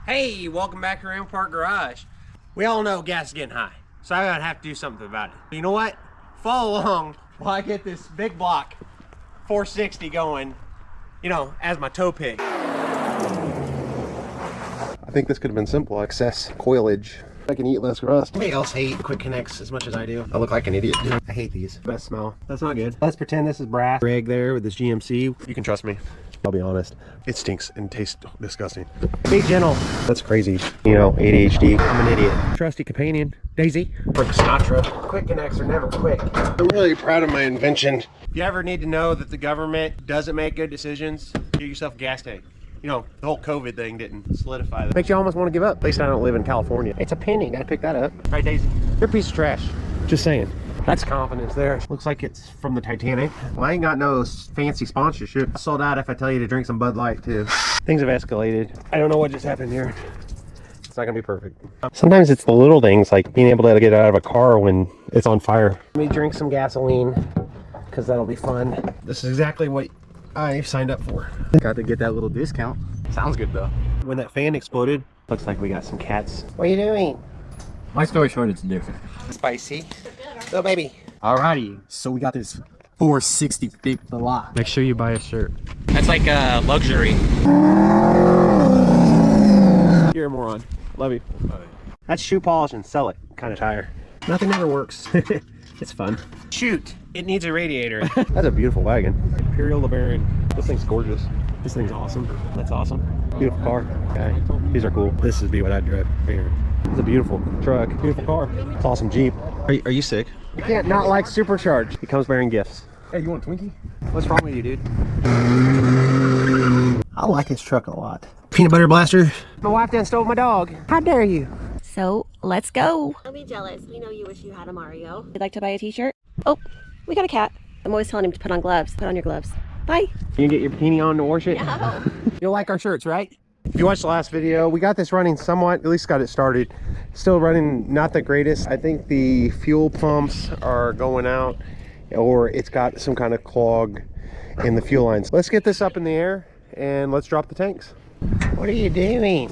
Hey, welcome back to Ram Park Garage. We all know gas is getting high, so I'm gonna have to do something about it. But you know what? Follow along while I get this big block 460 going, you know, as my tow pig. I think this could have been simple. Excess coilage. I can eat less rust. Anybody else hate quick connects as much as I do? I look like an idiot, dude. I hate these. Best smell. That's not good. Let's pretend this is brass rig there with this GMC. You can trust me. I'll be honest. It stinks and tastes disgusting. Be gentle. That's crazy. You know, ADHD. I'm an idiot. Trusty companion. Daisy. Frank Sinatra. Quick connects are never quick. I'm really proud of my invention. If you ever need to know that the government doesn't make good decisions, get yourself a gas tank. You know, the whole COVID thing didn't solidify that. Makes you almost want to give up. At least I don't live in California. It's a penny. Gotta pick that up. Right, Daisy? You're a piece of trash. Just saying. That's confidence there. Looks like it's from the Titanic. Well, I ain't got no fancy sponsorship. I sold out if I tell you to drink some Bud Light too. Things have escalated. I don't know what just happened here. It's not gonna be perfect. Sometimes it's the little things, like being able to get out of a car when it's on fire. Let me drink some gasoline, because that'll be fun. This is exactly what I signed up for. Got to get that little discount. Sounds good though. When that fan exploded, looks like we got some cats. What are you doing? My story short, it's different. Spicy. Little baby. Alrighty, so we got this 460 big block. Make sure you buy a shirt. That's like luxury. You're a moron. Love you. That's shoe polish and sell it kind of tire. Nothing ever works. It's fun. Shoot, it needs a radiator. That's a beautiful wagon. Imperial LeBaron. This thing's gorgeous. This thing's awesome. That's awesome. Beautiful car. Okay. These are cool. This would be what I'd drive here. It's a beautiful truck. Beautiful car. It's awesome Jeep. Are you sick? You can't not like supercharged. He comes bearing gifts. Hey, you want a Twinkie? What's wrong with you, dude? I like his truck a lot. Peanut butter blaster. My wife done stole my dog. How dare you? So let's go. Don't be jealous. We know you wish you had a Mario. You'd like to buy a t-shirt? Oh, we got a cat. I'm always telling him to put on gloves. Put on your gloves. Bye. You can get your bikini on to wash it? No. You'll like our shirts, right? If you watched the last video, we got this running somewhat, at least got it started. Still running not the greatest. I think the fuel pumps are going out, or it's got some kind of clog in the fuel lines. Let's get this up in the air and let's drop the tanks. What are you doing?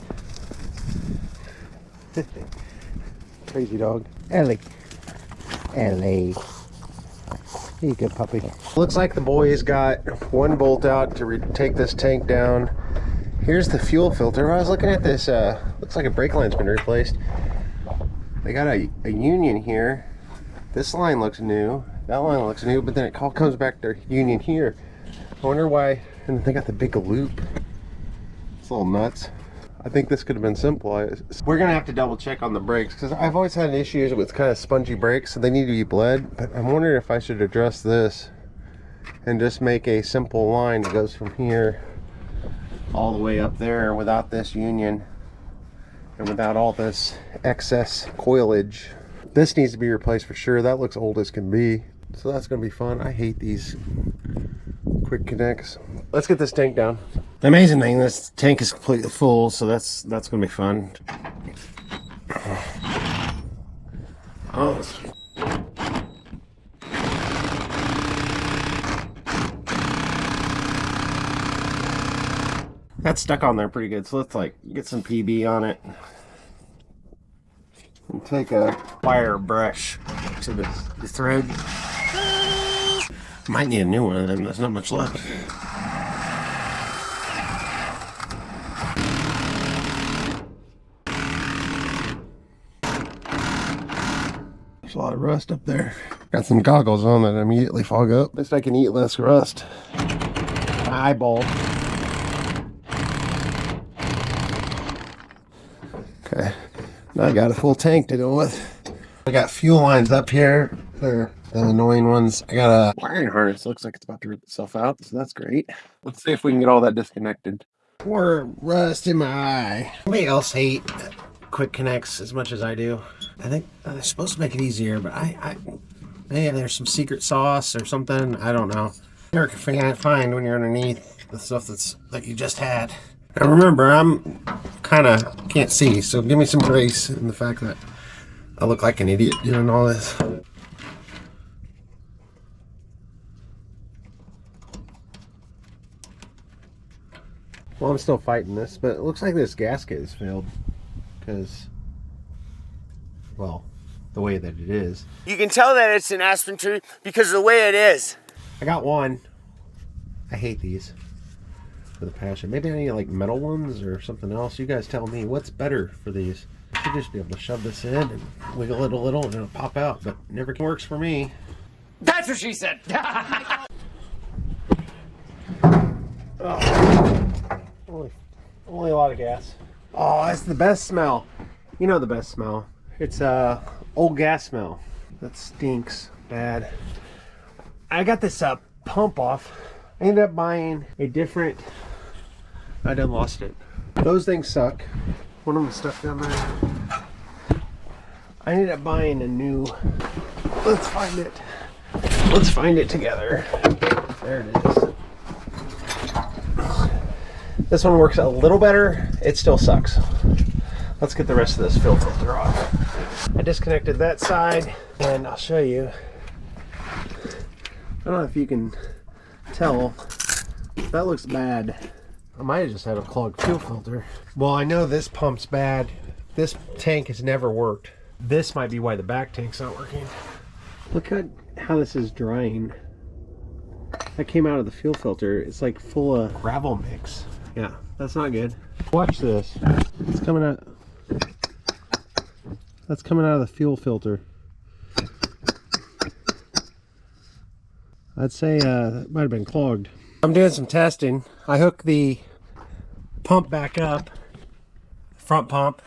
Crazy dog. Ellie. Ellie. You good puppy. Looks like the boys got one bolt out to take this tank down. Here's the fuel filter. I was looking at this, looks like a brake line's been replaced. They got a union here. This line looks new. That line looks new, but then it all comes back to union here. I wonder why, and they got the big loop. It's a little nuts. I think this could have been simple. We're gonna have to double check on the brakes because I've always had issues with kind of spongy brakes, so they need to be bled. But I'm wondering if I should address this and just make a simple line that goes from here all the way up there without this union and without all this excess coilage. This needs to be replaced for sure. That looks old as can be. So that's gonna be fun. I hate these quick connects. Let's get this tank down. The amazing thing, this tank is completely full, so that's gonna be fun. Oh. That's stuck on there pretty good, so let's like get some PB on it and take a wire brush to the thread. Might need a new one of them. There's not much left. There's a lot of rust up there. Got some goggles on that immediately fog up. At least I can eat less rust. My eyeball. Okay, now I got a full tank to deal with. I got fuel lines up here. They're the annoying ones. I got a wiring harness. Looks like it's about to rip itself out, so that's great. Let's see if we can get all that disconnected. More rust in my eye. Nobody else hate quick connects as much as I do. I think they're supposed to make it easier, but maybe there's some secret sauce or something. I don't know. Never can find when you're underneath the stuff that you just had. And remember, I'm kind of can't see, so give me some grace in the fact that I look like an idiot doing all this. Well, I'm still fighting this, but it looks like this gasket is failed because, well, the way that it is. You can tell that it's an aspen tree because of the way it is. I got one. I hate these with a passion. Maybe I need like metal ones or something else. You guys tell me what's better for these. I should just be able to shove this in and wiggle it a little and it'll pop out, but it never works for me. That's what she said. Only a lot of gas. Oh, it's the best smell. You know the best smell. It's old gas smell. That stinks bad. I got this pump off. I ended up buying a different. I done lost it. Those things suck. One of them stuck down there. I ended up buying a new. Let's find it. Let's find it together. There it is. This one works a little better. It still sucks. Let's get the rest of this fuel filter off. I disconnected that side and I'll show you. I don't know if you can tell. That looks bad. I might have just had a clogged fuel filter. Well, I know this pump's bad. This tank has never worked. This might be why the back tank's not working. Look at how this is drying. That came out of the fuel filter. It's like full of gravel mix. Yeah, that's not good. Watch this. It's coming out. That's coming out of the fuel filter. I'd say it might have been clogged. I'm doing some testing. I hook the pump back up, front pump.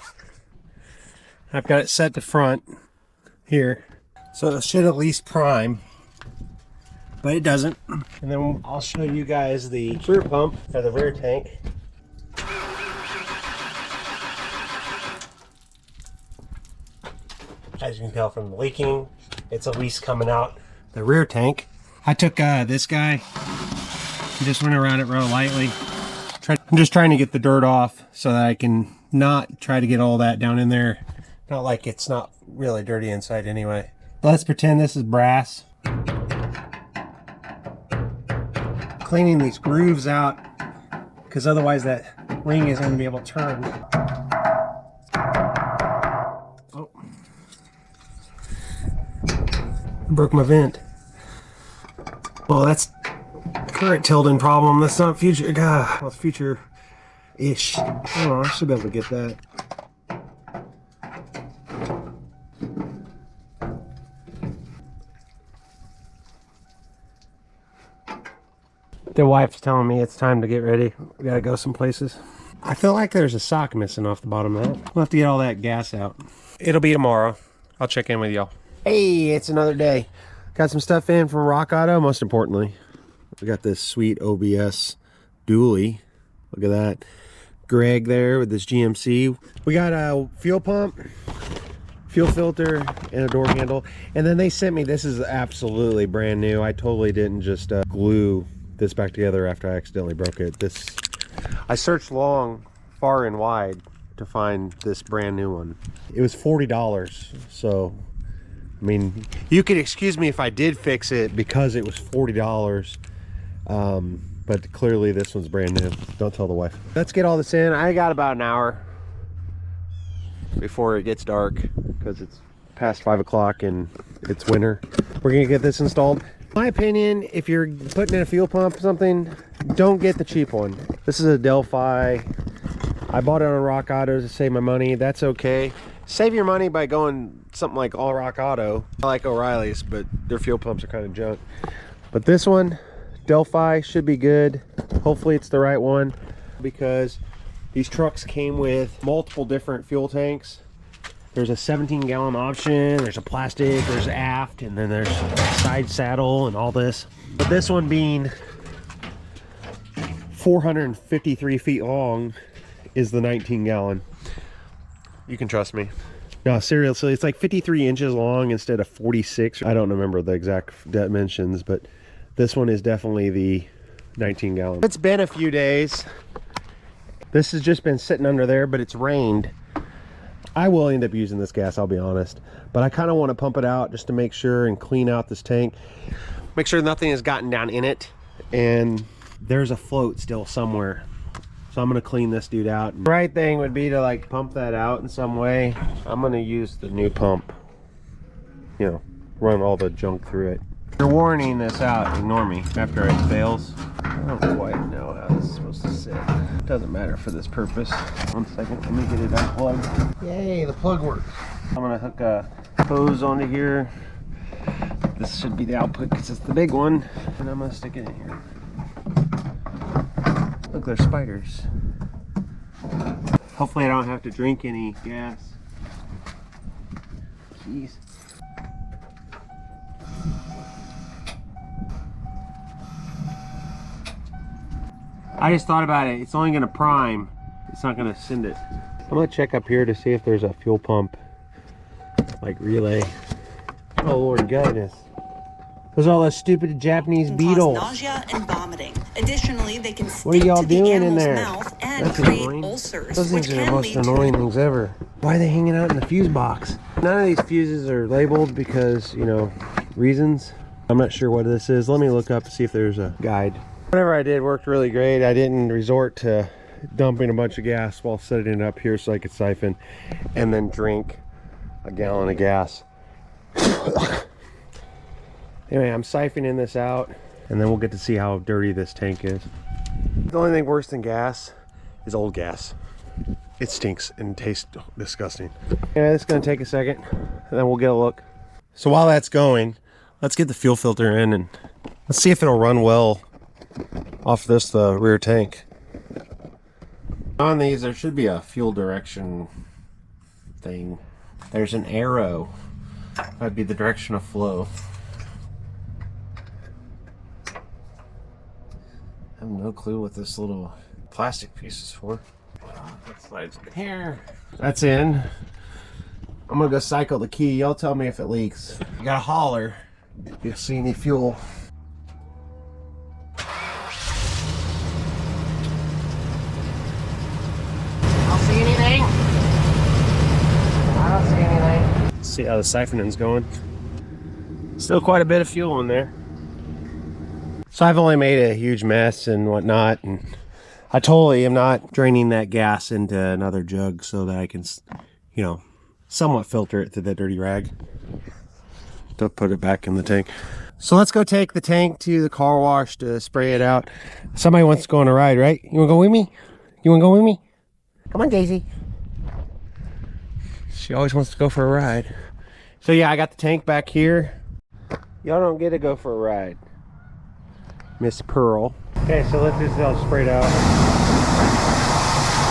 I've got it set to front here, so it should at least prime, but it doesn't. And then I'll show you guys the rear pump or the rear tank. As you can tell from the leaking, it's at least coming out the rear tank. I took this guy and just went around it real lightly. I'm just trying to get the dirt off so that I can not try to get all that down in there. Not like it's not really dirty inside anyway. But let's pretend this is brass. Cleaning these grooves out because otherwise that ring isn't going to be able to turn. Oh. Broke my vent. Well, that's current tilting problem. That's not future. Well, future-ish. Oh, I should be able to get that. The wife's telling me it's time to get ready. We gotta go some places. I feel like there's a sock missing off the bottom of that. We'll have to get all that gas out. It'll be tomorrow. I'll check in with y'all. Hey, it's another day. Got some stuff in from Rock Auto, most importantly. We got this sweet OBS dually. Look at that. Greg there with this GMC. We got a fuel pump, fuel filter, and a door handle. And then they sent me, this is absolutely brand new. I totally didn't just glue this back together after I accidentally broke it. I searched long, far and wide to find this brand new one. It was $40, so I mean, you could excuse me if I did fix it because it was $40, but clearly this one's brand new. Don't tell the wife. Let's get all this in. I got about an hour before it gets dark because it's past 5 o'clock and it's winter. We're gonna get this installed. In my opinion, if you're putting in a fuel pump or something, don't get the cheap one. This is a Delphi. I bought it on Rock Auto to save my money. That's okay. Save your money by going something like All Rock Auto. I like O'Reilly's, but their fuel pumps are kind of junk. But this one, Delphi, should be good. Hopefully it's the right one because these trucks came with multiple different fuel tanks. There's a 17-gallon option, there's a plastic, there's aft, and then there's a side saddle and all this. But this one being 453 feet long is the 19-gallon. You can trust me. No, seriously, it's like 53 inches long instead of 46. I don't remember the exact dimensions, but this one is definitely the 19-gallon. It's been a few days. This has just been sitting under there, but it's rained. I will end up using this gas, I'll be honest, but I kind of want to pump it out just to make sure and clean out this tank. Make sure nothing has gotten down in it, and there's a float still somewhere. So I'm gonna clean this dude out. The right thing would be to like pump that out in some way. I'm gonna use the new pump. You know, run all the junk through it. You're warning this out, ignore me, after it fails. I don't quite know how this is supposed to sit. It doesn't matter for this purpose. 1 second, let me get it unplugged. Yay, the plug works. I'm gonna hook a hose onto here. This should be the output because it's the big one. And I'm gonna stick it in here. Look, there's spiders. Hopefully I don't have to drink any gas. Jeez. I just thought about it. It's only going to prime. It's not going to send it. I'm going to check up here to see if there's a fuel pump like relay. Oh Lord goodness. Those are all those stupid Japanese beetles. Nausea and vomiting. Additionally, they can What are y'all stick to the doing in animal's there? mouth and That's create annoying. ulcers, Those which things are the can most lead to annoying things ever. Why are they hanging out in the fuse box? None of these fuses are labeled because, you know, reasons. I'm not sure what this is. Let me look up and see if there's a guide. Whatever I did worked really great. I didn't resort to dumping a bunch of gas while setting it up here so I could siphon and then drink a gallon of gas. Anyway, I'm siphoning this out and then we'll get to see how dirty this tank is. The only thing worse than gas is old gas. It stinks and tastes disgusting. Yeah, it's gonna take a second and then we'll get a look. So while that's going, let's get the fuel filter in and let's see if it'll run well off this rear tank. On these there should be a fuel direction thing. There's an arrow. That'd be the direction of flow. I have no clue what this little plastic piece is for. That slides in here. That's in. I'm gonna go cycle the key. Y'all tell me if it leaks. You gotta holler if you see any fuel. See anything? I don't see anything. Let's see how the siphoning's going. Still quite a bit of fuel in there. So I've only made a huge mess and whatnot, and I totally am not draining that gas into another jug so that I can, you know, somewhat filter it through that dirty rag to put it back in the tank. So let's go take the tank to the car wash to spray it out. Somebody wants to go on a ride, right? You wanna go with me? You wanna go with me? Come on, Daisy. She always wants to go for a ride. So yeah, I got the tank back here. Y'all don't get to go for a ride, Miss Pearl. Okay, so let's just all sprayed out.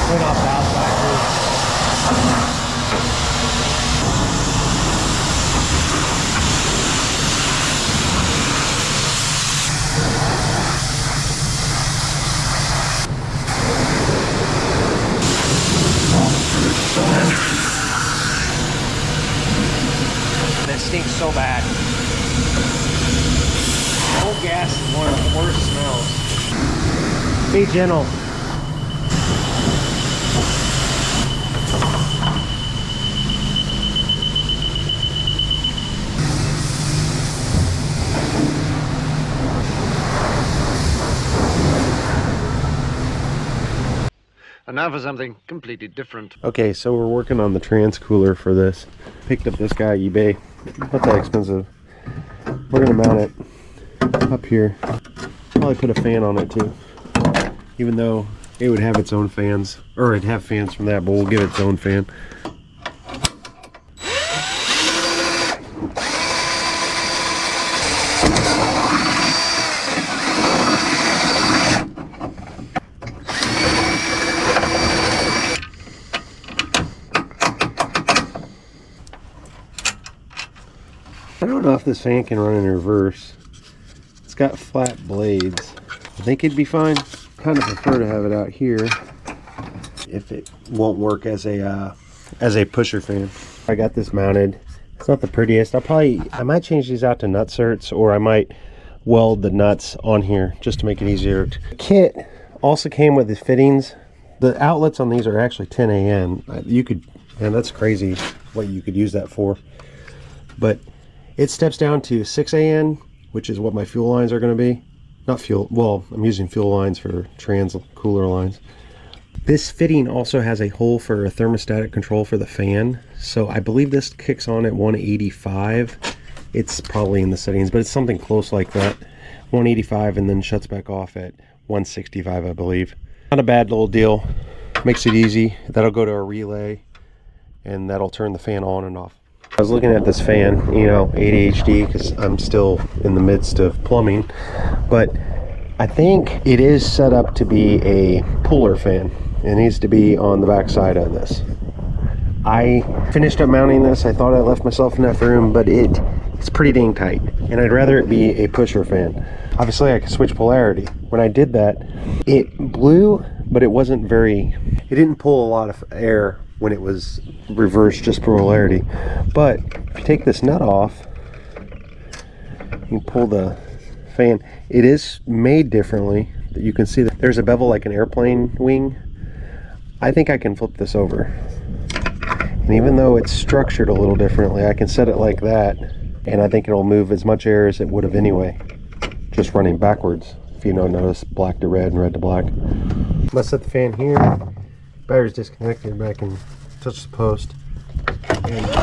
Clean off the outside. That stinks so bad. Old gas is one of the worst smells. Be gentle. And now for something completely different. Okay, so we're working on the trans cooler for this. Picked up this guy eBay. Not that expensive. We're gonna mount it up here. Probably put a fan on it too. Even though it would have its own fans, or it'd have fans from that, but we'll give it its own fan. I don't know if this fan can run in reverse. It's got flat blades. I think it'd be fine. Kind of prefer to have it out here if it won't work as a pusher fan. I got this mounted. It's not the prettiest. I might change these out to nutserts, or I might weld the nuts on here just to make it easier. The kit also came with the fittings. The outlets on these are actually 10 AN. You could, and that's crazy what you could use that for. But it steps down to 6 AN, which is what my fuel lines are going to be. Not fuel, well, I'm using fuel lines for trans cooler lines. This fitting also has a hole for a thermostatic control for the fan. So I believe this kicks on at 185. It's probably in the settings, but it's something close like that. 185 and then shuts back off at 165, I believe. Not a bad little deal. Makes it easy. That'll go to a relay and that'll turn the fan on and off. I was looking at this fan, you know, ADHD, because I'm still in the midst of plumbing, but I think it is set up to be a puller fan. It needs to be on the back side of this. I finished up mounting this. I thought I left myself enough room, but it's pretty dang tight, and I'd rather it be a pusher fan. Obviously I could switch polarity. When I did that, it blew, but it didn't pull a lot of air when it was reversed just polarity. But if you take this nut off, you pull the fan. It is made differently. You can see that there's a bevel like an airplane wing. I think I can flip this over, and even though it's structured a little differently, I can set it like that, and I think it'll move as much air as it would have anyway, just running backwards. If you notice, black to red and red to black. Let's set the fan here. Battery's disconnected, but I can touch the post, and it's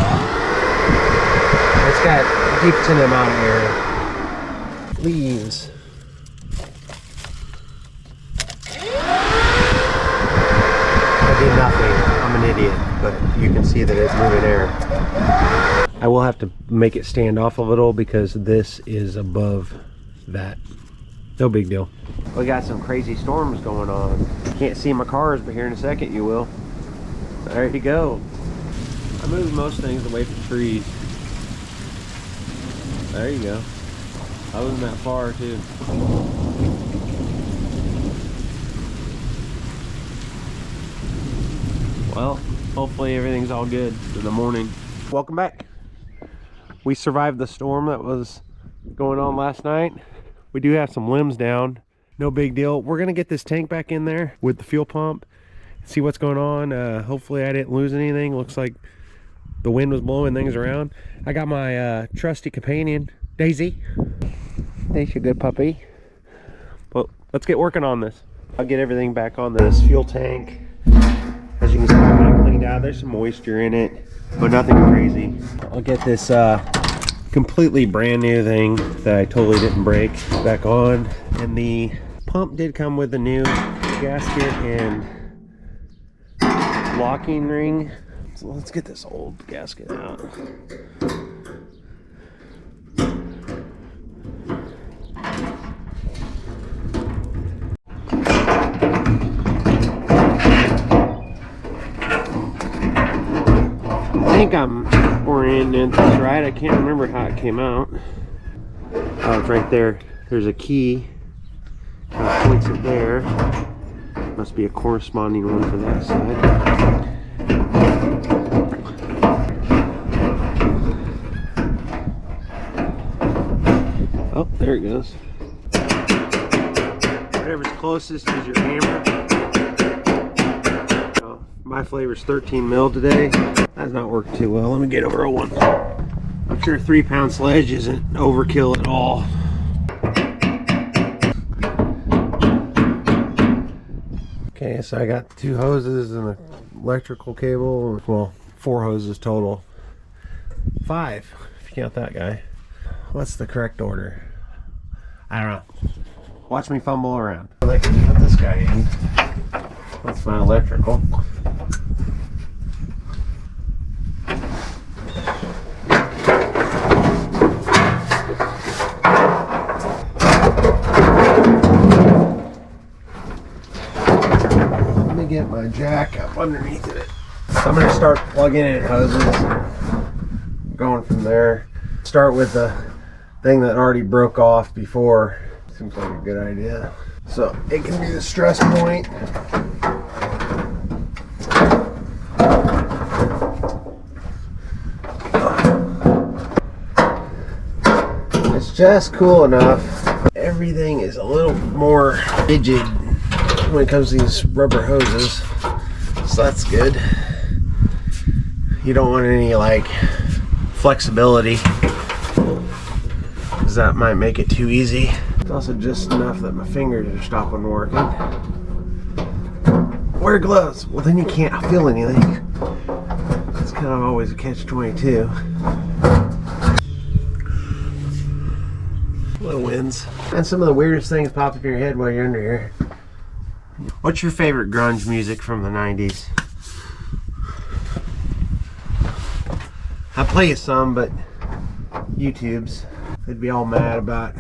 got a decent amount of air. Leaves. I did nothing. I'm an idiot, but you can see that it's moving air. I will have to make it stand off a little because this is above that. No big deal. We got some crazy storms going on. Can't see my cars, but here in a second you will. There you go. I moved most things away from trees. There you go. I wasn't that far too. Well, hopefully everything's all good in the morning. Welcome back. We survived the storm that was going on last night. We do have some limbs down. No big deal. We're gonna get this tank back in there with the fuel pump, see what's going on. Hopefully I didn't lose anything. Looks like the wind was blowing things around. I got my trusty companion, Daisy. There's your good puppy. Well, let's get working on this. I'll get everything back on this fuel tank. As you can see, I got it cleaned out. There's some moisture in it, but nothing crazy. I'll get this completely brand new thing that I totally didn't break back on. And the pump did come with a new gasket and locking ring. So let's get this old gasket out. I think I'm orienting this right. I can't remember how it came out. Oh, it's right there. There's a key. Kind of points it there. Must be a corresponding one for that side. Oh, there it goes. Whatever's closest is your hammer. Oh, my flavor's 13 mil today. That's not working too well. Let me get a real one. I'm sure a 3-pound sledge isn't overkill at all. Okay, so I got 2 hoses and an electrical cable. Well, 4 hoses total. 5, if you count that guy. What's the correct order? I don't know. Watch me fumble around. I can put this guy in. That's my electrical. Let me get my jack up underneath it. So I'm going to start plugging in hoses. Going from there. Start with the thing that already broke off before. Seems like a good idea. So it can be the stress point. It's just cool enough. Everything is a little more rigid when it comes to these rubber hoses, so that's good. You don't want any like flexibility, because that might make it too easy. It's also just enough that my fingers are stopping working. wear gloves. Well, then you can't feel anything. It's kind of always a catch-22. Little winds. And some of the weirdest things pop up in your head while you're under here. What's your favorite grunge music from the 90s? I play you some, but YouTube's. They'd be all mad about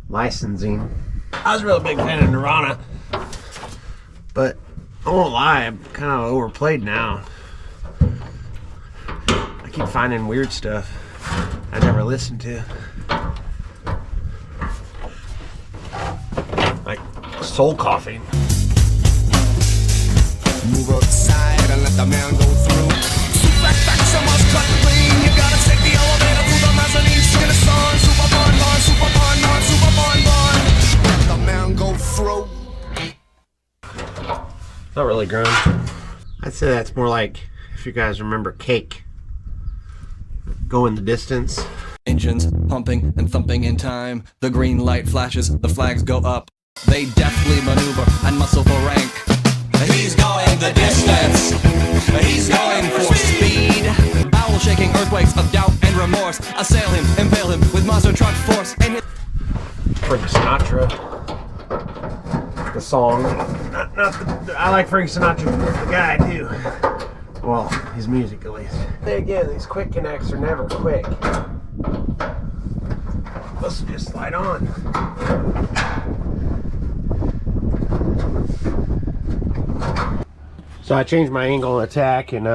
licensing. I was a real big fan of Nirvana, but I won't lie, I'm kind of overplayed now. I keep finding weird stuff I never listened to. Like soul coughing. Move outside and let the man go through. Super faction must cut clean. You gotta take the elevator through the mezzanine. Sing a song, super bon bon, super bon bon, super bon bon. Let the man go through. Not really grunge. I'd say that's more like, if you guys remember Cake. Go in the Distance. Engines pumping and thumping in time. The green light flashes, the flags go up. They deftly maneuver and muscle for rank. He's going the distance. He's going for speed. Bowel shaking earthquakes of doubt and remorse assail him, impale him with monster truck force. And Frank Sinatra. The song. I like Frank Sinatra, the guy too. Well, his music at least. Again, these quick connects are never quick. Let's just slide on. So I changed my angle of attack, and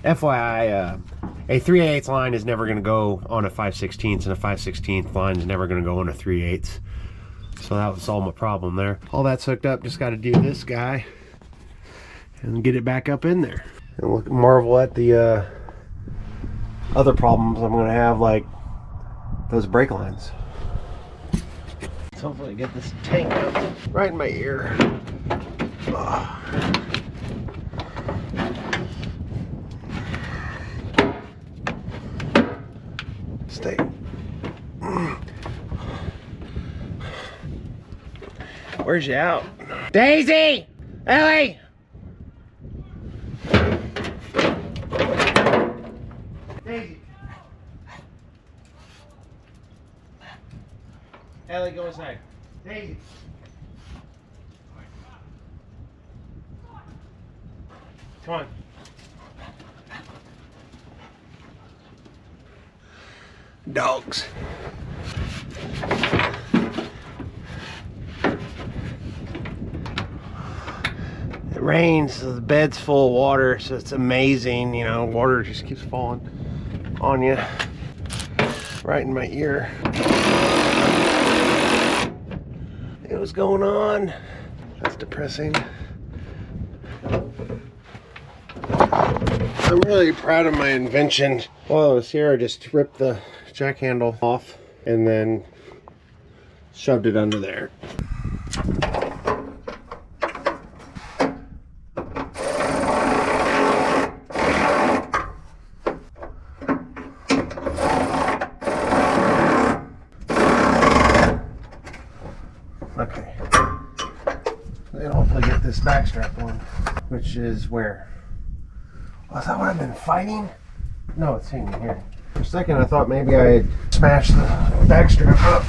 FYI, a 3/8 line is never going to go on a 5/16, and a 5/16 line is never going to go on a 3/8. So that would solve my problem there. All that's hooked up, just got to do this guy and get it back up in there. And look, marvel at the other problems I'm going to have, like those brake lines. Let's hopefully get this tank up right in my ear. Stay. Where's you out? Daisy! Ellie! Daisy! Ellie, go inside. Daisy! Come on. Dogs. It rains, so the bed's full of water, so it's amazing, you know, water just keeps falling on you right in my ear. Hey, what's going on? That's depressing. I'm really proud of my invention. While I was here, I just ripped the jack handle off and then shoved it under there. Okay. Then hopefully get this back strap on, which is where? Oh, is that what I've been fighting? No, it's hanging here. For a second I thought maybe I had smashed the back strap up.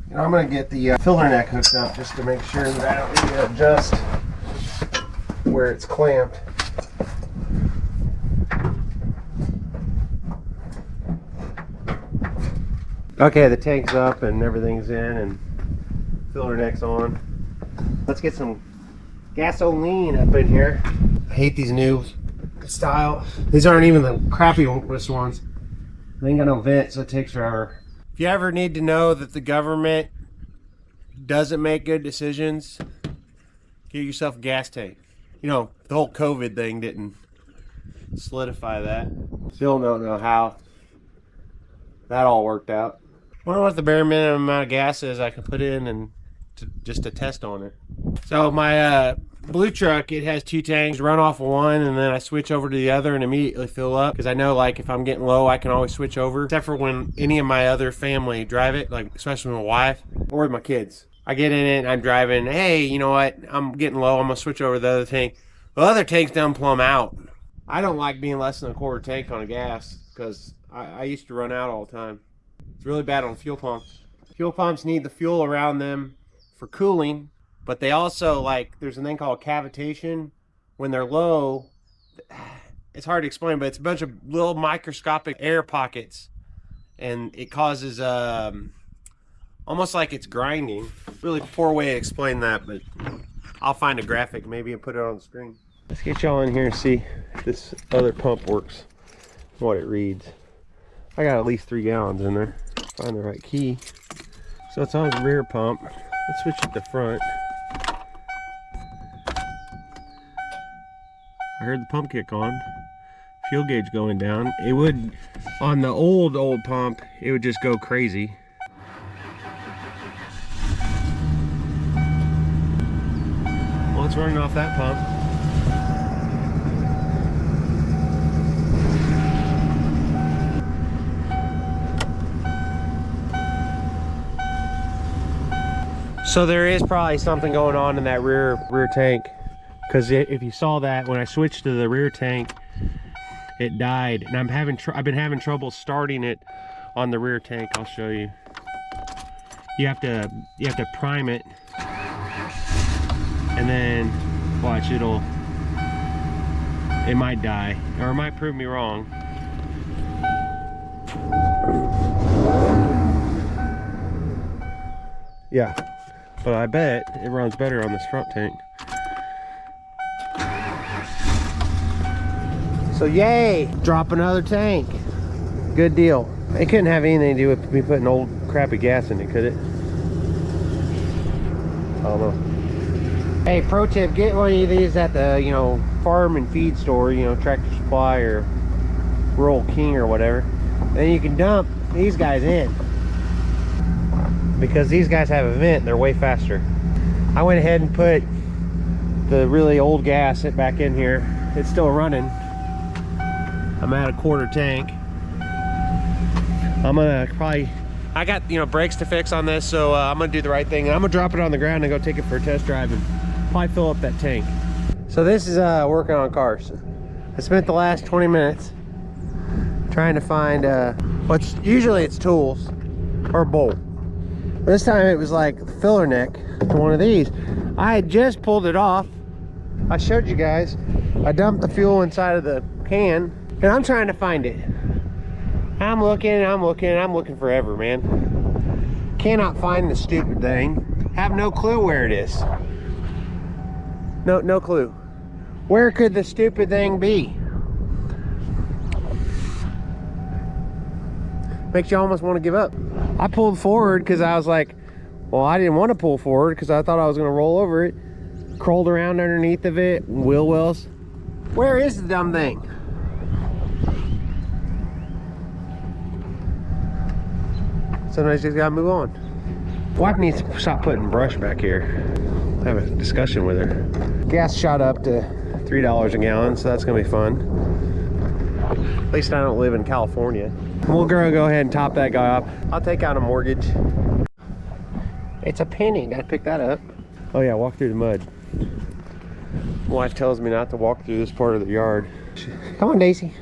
You know, I'm going to get the filler neck hooked up just to make sure that I don't need to adjust where it's clamped. Okay, the tank's up and everything's in and filler neck's on. Let's get some gasoline up in here. I hate these new style. These aren't even the crappiest ones. They ain't got no vent, so it takes forever. If you ever need to know that the government doesn't make good decisions, get yourself a gas tank. You know, the whole COVID thing didn't solidify that. Still don't know how that all worked out. Wonder what the bare minimum amount of gas is I can put in and just to test on it. So my blue truck, it has two tanks. Run off one and then I switch over to the other and immediately fill up, because I know, like, if I'm getting low I can always switch over, except for when any of my other family drive it, like especially my wife or my kids. I get in it and I'm driving. Hey, you know what? I'm getting low. I'm gonna switch over to the other tank. The other tank's done plumb out. I don't like being less than a quarter tank on a gas because I used to run out all the time. It's really bad on fuel pumps. Fuel pumps need the fuel around them for cooling, but they also, like, there's a thing called cavitation. When they're low, it's hard to explain, but it's a bunch of little microscopic air pockets, and it causes almost like it's grinding. Really poor way to explain that, but I'll find a graphic maybe and put it on the screen. Let's get y'all in here and see if this other pump works, what it reads. I got at least 3 gallons in there. Find the right key. So it's on the rear pump. Let's switch it to front. I heard the pump kick on. Fuel gauge going down. It would, on the old pump, it would just go crazy. Well, it's running off that pump. So there is probably something going on in that rear tank, because if you saw that when I switched to the rear tank, it died, and I've been having trouble starting it on the rear tank. I'll show you. You have to prime it, and then watch, it might die, or it might prove me wrong. Yeah. But I bet it runs better on this front tank. So yay! Drop another tank. Good deal. It couldn't have anything to do with me putting old crappy gas in it, could it? I don't know. Hey, pro tip, get one of these at the, farm and feed store, Tractor Supply or Rural King or whatever. Then you can dump these guys in, because these guys have a vent. They're way faster. I went ahead and put the really old gas back in here. It's still running. I'm at a quarter tank. I'm gonna I got brakes to fix on this, so I'm gonna do the right thing, and I'm gonna drop it on the ground and go take it for a test drive and probably fill up that tank. So this is working on cars. I spent the last 20 minutes trying to find usually it's tools or a bolt. This time it was like the filler neck to one of these. I had just pulled it off. I showed you guys. I dumped the fuel inside of the can, and I'm trying to find it. I'm looking forever, man. Cannot find the stupid thing. Have no clue where it is. No clue. Where could the stupid thing be? Makes you almost want to give up. I pulled forward because I was like, well, I didn't want to pull forward because I thought I was going to roll over it. Crawled around underneath of it, wheel wells. Where is the dumb thing? Sometimes you just gotta move on. Wife needs to stop putting brush back here. I have a discussion with her. Gas shot up to $3 a gallon, so that's gonna be fun. At least I don't live in California. We'll go ahead and top that guy up. I'll take out a mortgage. It's a penny, gotta pick that up. Oh yeah, walk through the mud. My wife tells me not to walk through this part of the yard. Come on, Daisy.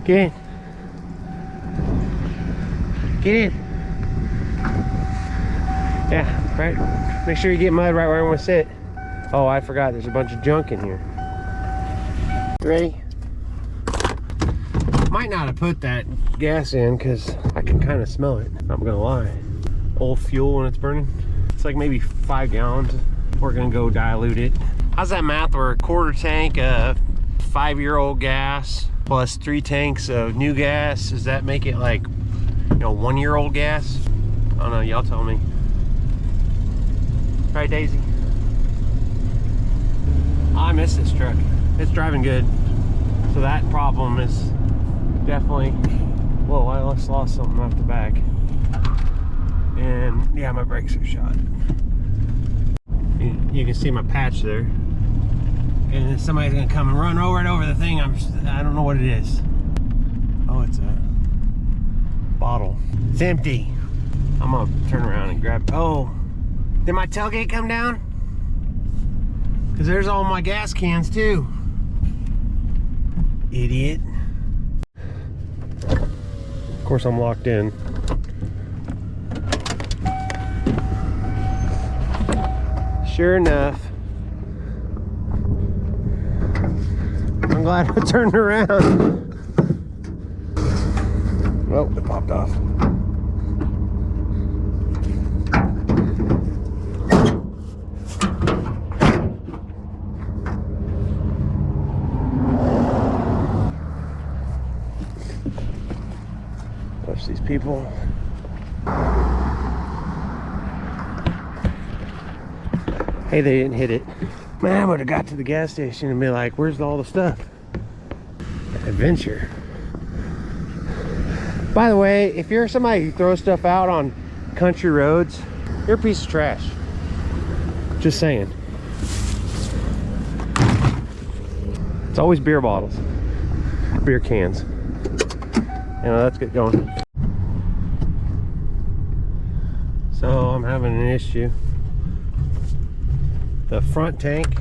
Get in. Get in. Yeah, right. Make sure you get mud right where I want to sit. Oh, I forgot. There's a bunch of junk in here. You ready? Might not have put that gas in because I can kind of smell it. Not gonna lie. Old fuel when it's burning. It's like maybe 5 gallons. We're gonna go dilute it. How's that math? We're a quarter tank of 5-year-old gas plus 3 tanks of new gas. Does that make it like 1-year-old gas? I don't know, y'all tell me. Right, Daisy? I miss this truck. It's driving good. So that problem is definitely, whoa, I just lost something off the back. And yeah, my brakes are shot. You can see my patch there. And then somebody's gonna come and run right over the thing. I don't know what it is. Oh, it's a bottle. It's empty. I'm gonna turn around and grab, oh, Did my tailgate come down? Because there's all my gas cans too. Idiot. Of course I'm locked in. Sure enough. I'm glad I turned around. Oh, it popped off. Watch these people. Hey, they didn't hit it. Man, I would have got to the gas station and be like, where's all the stuff? Adventure. By the way, if you're somebody who throws stuff out on country roads, you're a piece of trash. Just saying. It's always beer bottles, beer cans. You know, let's get going. So I'm having an issue. The front tank,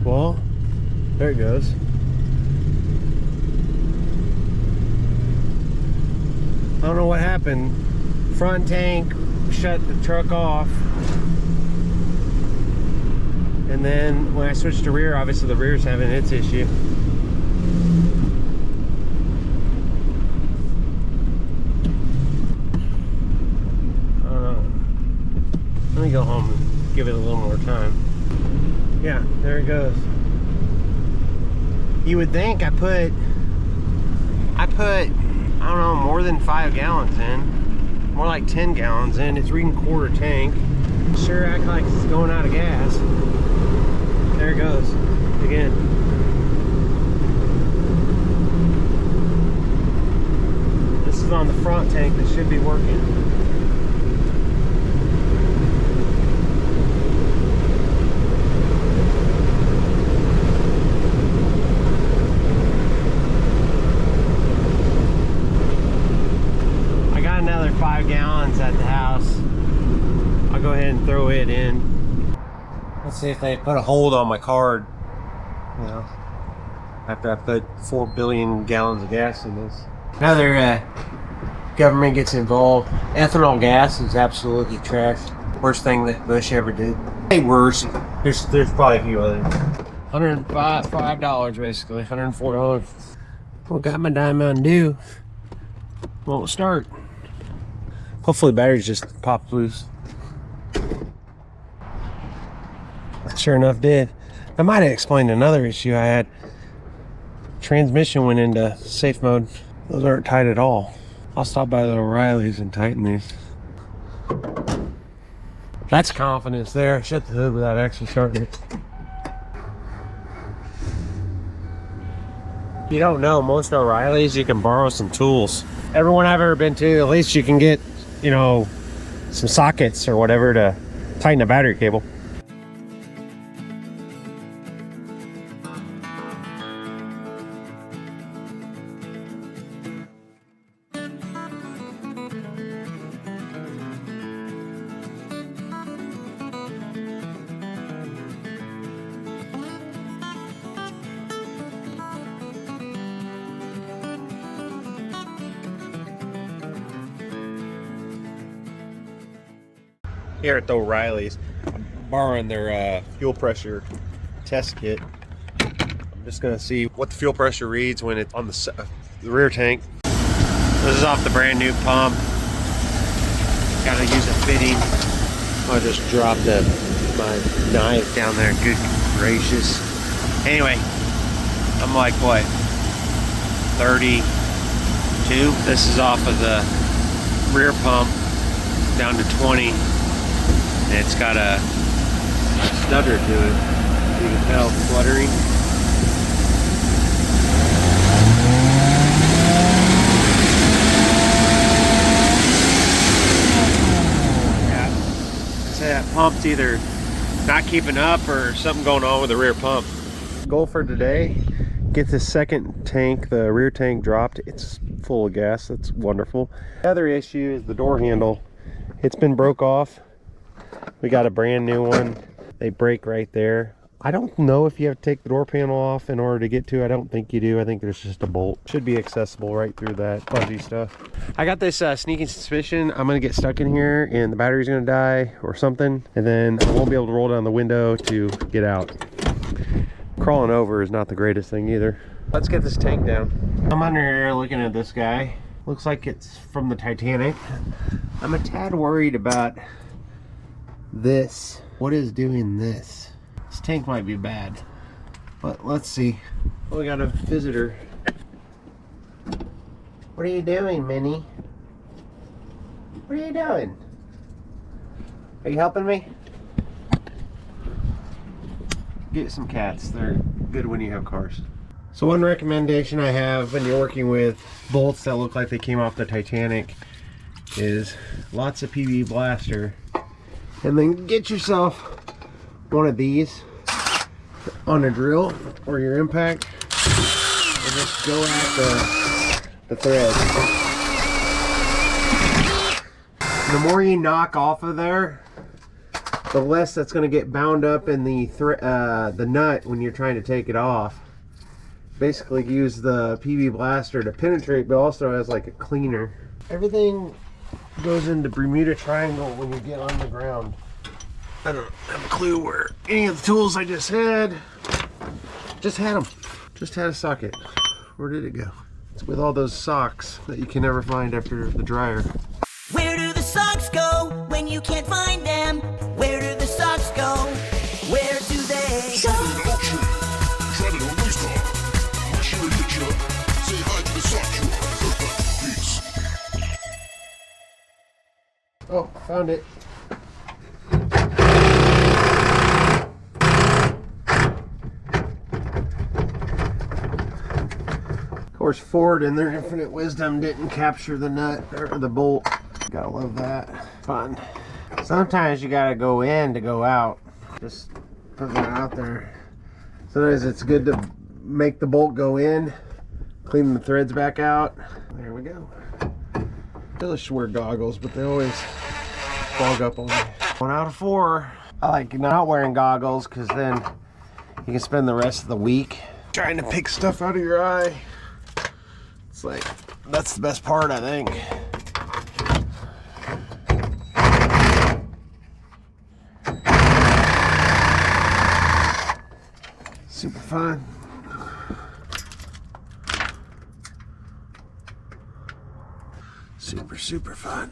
well, there it goes. I don't know what happened. Front tank shut the truck off. And then when I switched to rear, obviously the rear's having its issue. Let me go home and give it a little more time. Yeah, there it goes. You would think I put, I don't know, more than 5 gallons in. More like 10 gallons in. It's reading quarter tank. Sure act like it's going out of gas. There it goes again. This is on the front tank that should be working. I got another 5 gallons at the house. I'll go ahead and throw it in. Let's see if they put a hold on my card, you know, after I put 4 billion gallons of gas in this. Another government gets involved. Ethanol gas is absolutely trash. Worst thing that Bush ever did. Hey, worse. There's probably a few others. $105 basically, $104. Well, got my Diet Mountain Dew. Won't start. Hopefully the batteries just popped loose. Sure enough did. I might have explained another issue I had. Transmission went into safe mode. Those aren't tight at all. I'll stop by the O'Reilly's and tighten these. That's confidence there. Shut the hood without actually starting it. You don't know, most O'Reilly's you can borrow some tools. Everyone I've ever been to, at least you can get, you know, some sockets or whatever to tighten a battery cable. Here at the O'Reilly's, I'm borrowing their fuel pressure test kit. I'm just gonna see what the fuel pressure reads when it's on the rear tank. This is off the brand new pump. Gotta use a fitting. I just dropped my knife down there. Good gracious. Anyway, I'm like what, 32? This is off of the rear pump down to 20. And it's got a stutter to it. You can tell fluttering. Yeah. So that pump's either not keeping up or something going on with the rear pump. Goal for today, get the second tank, the rear tank dropped. It's full of gas. That's wonderful. The other issue is the door handle. It's been broke off. We got a brand new one. They break right there. I don't know if you have to take the door panel off in order to get to it. I don't think you do. I think there's just a bolt. Should be accessible right through that fuzzy stuff. I got this sneaking suspicion I'm gonna get stuck in here and the battery's gonna die or something, and then I won't be able to roll down the window to get out. Crawling over is not the greatest thing either. Let's get this tank down. I'm under here looking at this guy. Looks like it's from the Titanic. I'm a tad worried about this. What is doing this? This tank might be bad, but let's see. Oh, we got a visitor. What are you doing, Minnie? What are you doing? Are you helping me? Get some cats. They're good when you have cars. So one recommendation I have when you're working with bolts that look like they came off the Titanic is lots of PB blaster, and then get yourself one of these on a drill or your impact and just go at the thread. The more you knock off of there, the less that's going to get bound up in the nut when you're trying to take it off. Basically use the PB blaster to penetrate, but also as like a cleaner. Everything goes into Bermuda Triangle when you get on the ground. I don't have a clue where any of the tools I just had them. Just had a socket. Where did it go? It's with all those socks that you can never find after the dryer. Where do the socks go when you can't find them? Where do the socks go? Where do they go? Oh, found it. Of course, Ford in their infinite wisdom didn't capture the nut or the bolt. Gotta love that. Fun. Sometimes you gotta go in to go out. Just put that out there. Sometimes it's good to make the bolt go in, clean the threads back out. There we go. I really should wear goggles, but they always fog up on me. 1 out of 4. I like not wearing goggles because then you can spend the rest of the week trying to pick stuff out of your eye. It's like, that's the best part, I think. Super fun. Super fun.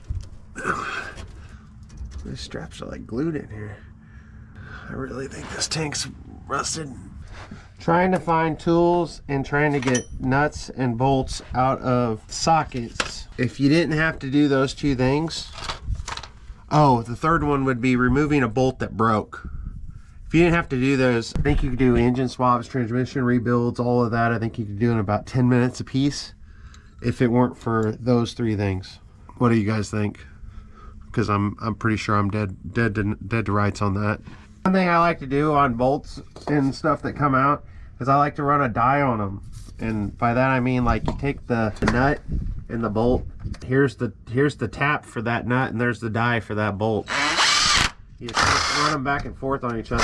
These straps are like glued in here. I really think this tank's rusted. Trying to find tools and trying to get nuts and bolts out of sockets. If you didn't have to do those two things. Oh, the third one would be removing a bolt that broke. If you didn't have to do those, I think you could do engine swaps, transmission rebuilds, all of that. I think you could do in about 10 minutes a piece if it weren't for those 3 things. What do you guys think? Because I'm pretty sure I'm dead to rights on that. One thing I like to do on bolts and stuff that come out is I like to run a die on them, and by that I mean like you take the nut and the bolt. Here's the tap for that nut, and there's the die for that bolt. You just run them back and forth on each other.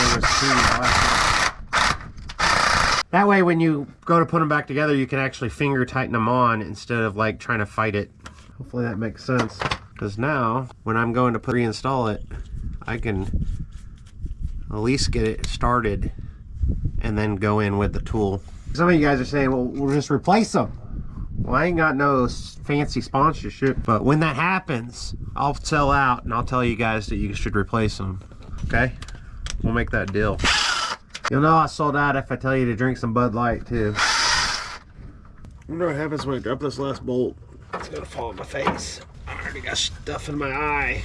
That way, when you go to put them back together, you can actually finger tighten them on instead of like trying to fight it. Hopefully that makes sense. Because now, when I'm going to reinstall it, I can at least get it started and then go in with the tool. Some of you guys are saying, well, we'll just replace them. Well, I ain't got no fancy sponsorship, but when that happens, I'll sell out and I'll tell you guys that you should replace them. Okay? We'll make that deal. You'll know I sold out if I tell you to drink some Bud Light too. I wonder what happens when I drop this last bolt. It's gonna fall on my face. I already got stuff in my eye.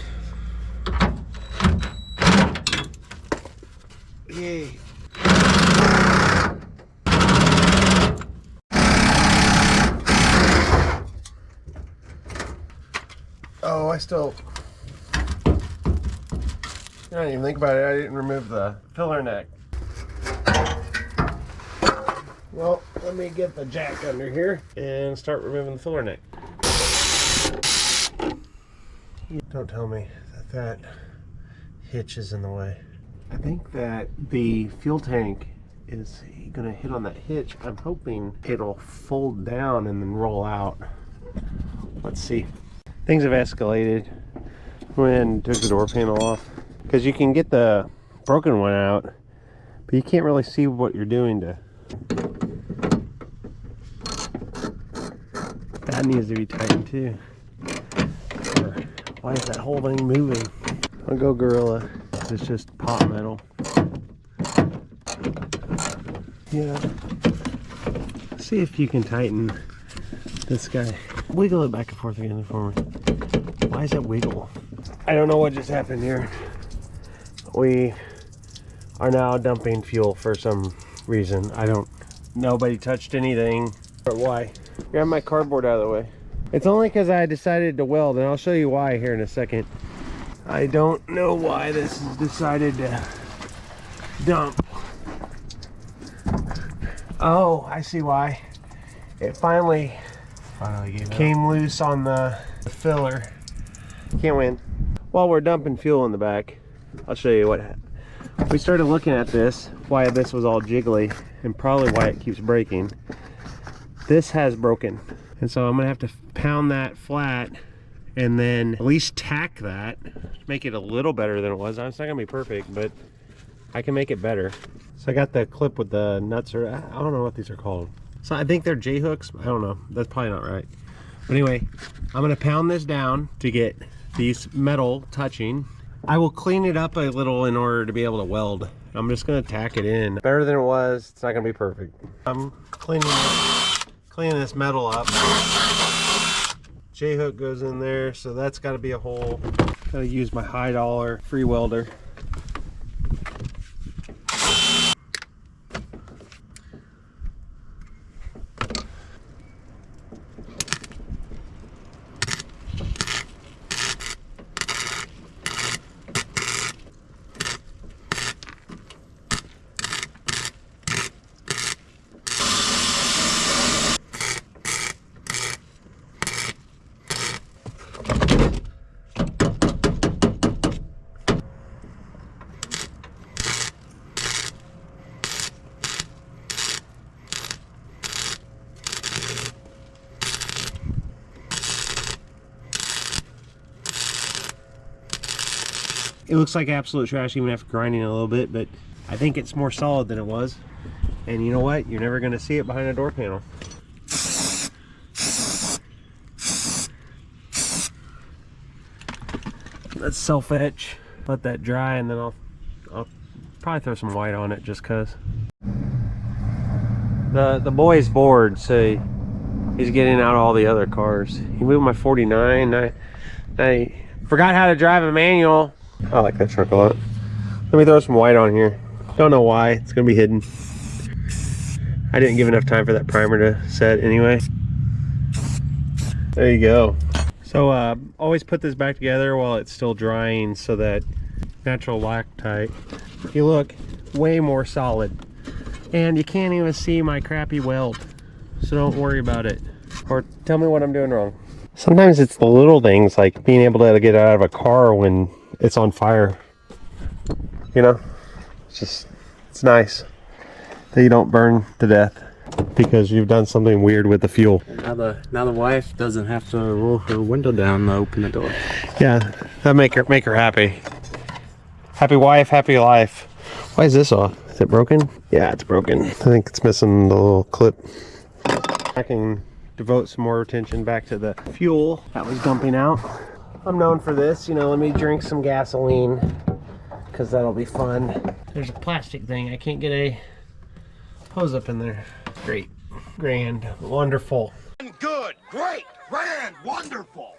Yay. Oh, I still... I didn't even think about it. I didn't remove the filler neck. Well, let me get the jack under here and start removing the filler neck. Don't tell me that hitch is in the way. I think that the fuel tank is gonna hit on that hitch. I'm hoping it'll fold down and then roll out. Let's see. Things have escalated. Went ahead and took the door panel off because you can get the broken one out, but you can't really see what you're doing to. That needs to be tightened too. Or why is that whole thing moving? I'll go Gorilla. It's just pot metal. Yeah. See if you can tighten this guy. Wiggle it back and forth again for me. Why is it wiggle? I don't know what just happened here. We are now dumping fuel for some reason. Nobody touched anything. But why? Grab my cardboard out of the way. It's only because I decided to weld, and I'll show you why here in a second. I don't know why this is decided to dump. Oh, I see why. It finally came loose on the filler. Can't win. While we're dumping fuel in the back, I'll show you what happened. We started looking at this, why this was all jiggly, and probably why it keeps breaking. This has broken. And so I'm gonna have to pound that flat and then at least tack that, make it a little better than it was. It's not gonna be perfect, but I can make it better. So I got the clip with the nuts, or I don't know what these are called. So I think they're J-hooks. I don't know. That's probably not right. But anyway, I'm gonna pound this down to get these metal touching. I will clean it up a little in order to be able to weld. I'm just gonna tack it in. Better than it was. It's not gonna be perfect. I'm cleaning this metal up. J-hook goes in there, so that's got to be a hole. Gotta use my high dollar free welder. It looks like absolute trash even after grinding it a little bit, but I think it's more solid than it was. And you know what? You're never going to see it behind a door panel. Let's self-etch, let that dry, and then I'll probably throw some white on it just cause. The boy's bored, so he's getting out all the other cars. He moved my 49. I forgot how to drive a manual. I like that truck a lot. Let me throw some white on here. Don't know why, it's gonna be hidden. I didn't give enough time for that primer to set anyway. There you go. So always put this back together while it's still drying so that natural Loctite, if you look, way more solid. And you can't even see my crappy weld, so don't worry about it. Or tell me what I'm doing wrong. Sometimes it's the little things, like being able to get out of a car when it's on fire. You know, it's nice that you don't burn to death because you've done something weird with the fuel. Now the wife doesn't have to roll her window down to open the door. Yeah, that make her happy. Happy wife, happy life. Why is this off? Is it broken? Yeah, it's broken. I think it's missing the little clip. I can devote some more attention back to the fuel that was dumping out. I'm known for this, you know, let me drink some gasoline because that'll be fun. There's a plastic thing. I can't get a hose up in there. Great, grand, wonderful. Good, great, grand, wonderful.